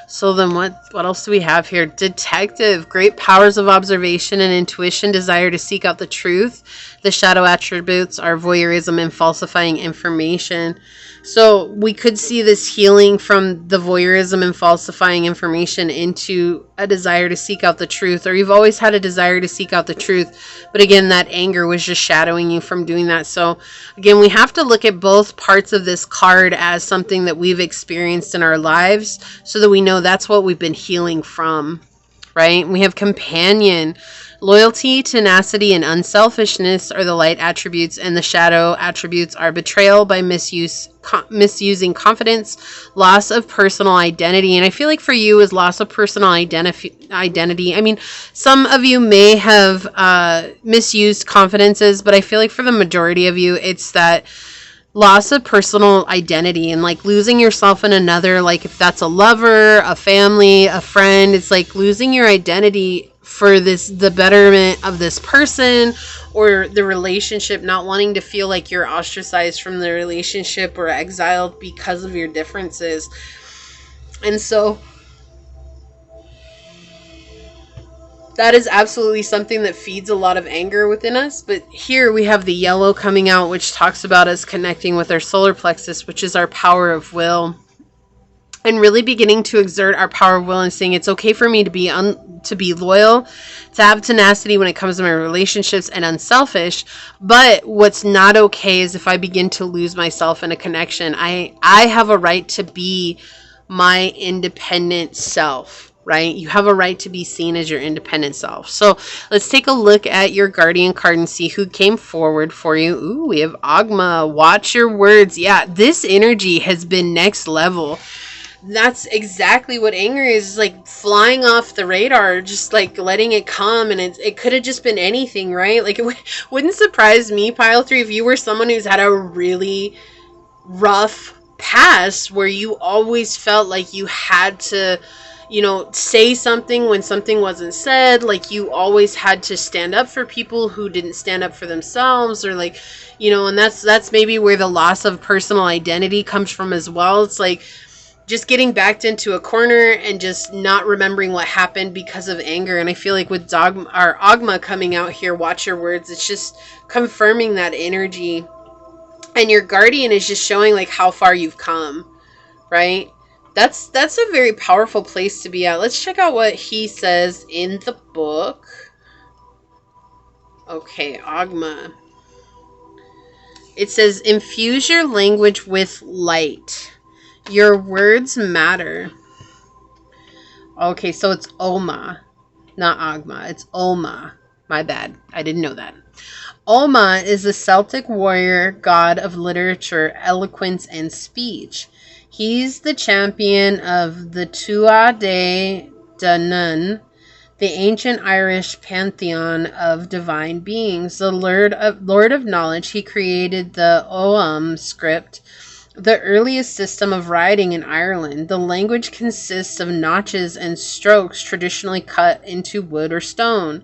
So then what else do we have here? Detective, great powers of observation and intuition, desire to seek out the truth. The shadow attributes are voyeurism and falsifying information. So we could see this healing from the voyeurism and falsifying information into a desire to seek out the truth, or you've always had a desire to seek out the truth. But again, that anger was just shadowing you from doing that. So again, we have to look at both parts of this card as something that we've experienced in our lives so that we know that's what we've been healing from, right? We have companion. Loyalty, tenacity, and unselfishness are the light attributes, and the shadow attributes are betrayal by misusing confidence, loss of personal identity. And I feel like for you is loss of personal identity. I mean, some of you may have misused confidences, but I feel like for the majority of you, it's that loss of personal identity and like losing yourself in another, like if that's a lover, a family, a friend, it's like losing your identity for the betterment of this person or the relationship, not wanting to feel like you're ostracized from the relationship or exiled because of your differences. And so that is absolutely something that feeds a lot of anger within us. But here we have the yellow coming out, which talks about us connecting with our solar plexus, which is our power of will. and really beginning to exert our power of will and saying it's okay for me to be loyal, to have tenacity when it comes to my relationships, and unselfish. But what's not okay is if I begin to lose myself in a connection. I have a right to be my independent self, right? You have a right to be seen as your independent self. So let's take a look at your guardian card and see who came forward for you. Ooh, we have Agma. Watch your words. Yeah, this energy has been next level. That's exactly what anger is, like flying off the radar, just like letting it come. And it could have just been anything, right? Like it wouldn't surprise me, pile 3, if you were someone who's had a really rough past where you always felt like you had to, say something when something wasn't said, like you always had to stand up for people who didn't stand up for themselves, or like, and that's maybe where the loss of personal identity comes from as well. It's like just getting backed into a corner and just not remembering what happened because of anger. And I feel like with Agma coming out here, watch your words, it's just confirming that energy. And your guardian is just showing like how far you've come, right? That's a very powerful place to be at. Let's check out what he says in the book. Okay, Agma. It says, infuse your language with light. Your words matter. Okay, so it's Oma, not Agma. It's Oma. My bad. I didn't know that. Oma is a Celtic warrior god of literature, eloquence, and speech. He's the champion of the Tuatha De Danann, the ancient Irish pantheon of divine beings. The Lord of Knowledge, he created the Ogham script, the earliest system of writing in Ireland. The language consists of notches and strokes traditionally cut into wood or stone.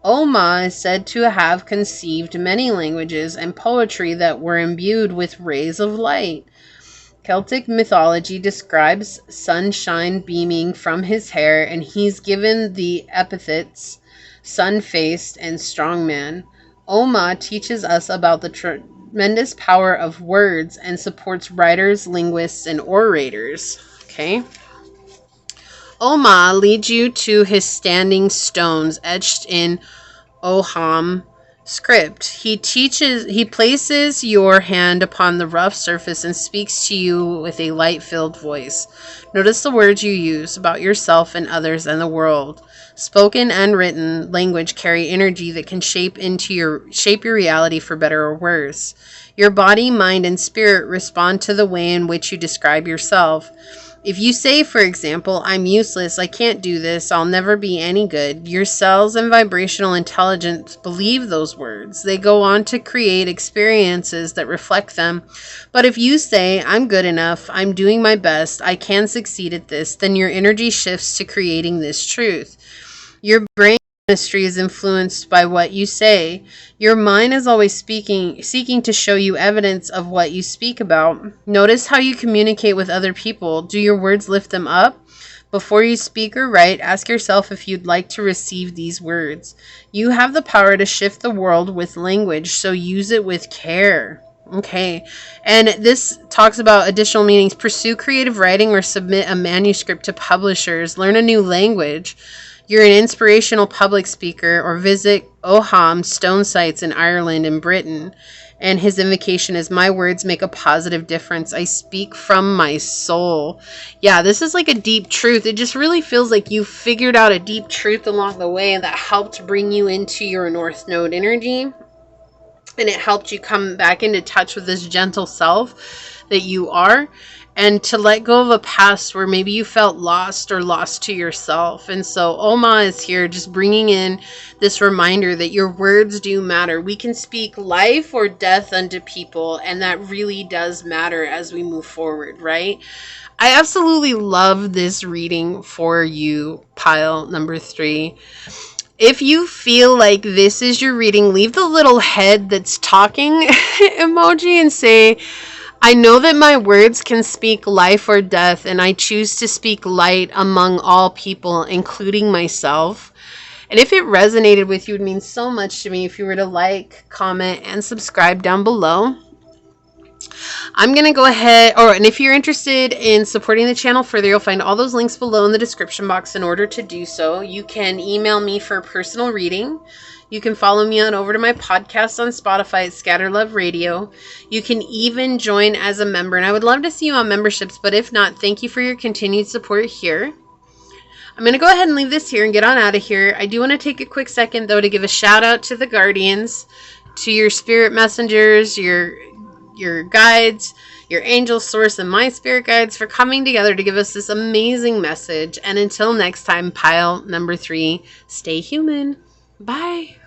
Oma is said to have conceived many languages and poetry that were imbued with rays of light. Celtic mythology describes sunshine beaming from his hair, and he's given the epithets sun-faced and strongman. Oma teaches us about the tremendous power of words and supports writers, linguists, and orators. Okay. Oma leads you to his standing stones etched in Ogham script. He places your hand upon the rough surface and speaks to you with a light-filled voice. Notice the words you use about yourself and others and the world. Spoken and written language carry energy that can shape your reality for better or worse. Your body, mind, and spirit respond to the way in which you describe yourself. If you say, for example, I'm useless, I can't do this, I'll never be any good, your cells and vibrational intelligence believe those words. They go on to create experiences that reflect them. But if you say, I'm good enough, I'm doing my best, I can succeed at this, then your energy shifts to creating this truth. Your brain chemistry is influenced by what you say. Your mind is always seeking to show you evidence of what you speak about. Notice how you communicate with other people. Do your words lift them up? Before you speak or write, ask yourself if you'd like to receive these words. You have the power to shift the world with language, so use it with care. Okay, and this talks about additional meanings. Pursue creative writing or submit a manuscript to publishers. Learn a new language. You're an inspirational public speaker, or visit Ogham stone sites in Ireland and Britain. And his invocation is, my words make a positive difference. I speak from my soul. Yeah, this is like a deep truth. It just really feels like you figured out a deep truth along the way that helped bring you into your North Node energy. And it helped you come back into touch with this gentle self that you are. And to let go of a past where maybe you felt lost or lost to yourself. And so Oma is here just bringing in this reminder that your words do matter. We can speak life or death unto people, and that really does matter as we move forward, right? I absolutely love this reading for you, pile number 3. If you feel like this is your reading, leave the little head that's talking emoji and say, I know that my words can speak life or death, and I choose to speak light among all people, including myself. And if it resonated with you, it would mean so much to me if you were to like, comment, and subscribe down below. I'm going to go ahead, and if you're interested in supporting the channel further, you'll find all those links below in the description box in order to do so. You can email me for a personal reading. You can follow me on over to my podcast on Spotify at Scatterlove Radio. You can even join as a member, and I would love to see you on memberships, but if not, thank you for your continued support here. I'm going to go ahead and leave this here and get on out of here. I do want to take a quick second, though, to give a shout out to the guardians, to your spirit messengers, your guides, your angel source, and my spirit guides for coming together to give us this amazing message. And until next time, pile number 3, stay human. Bye.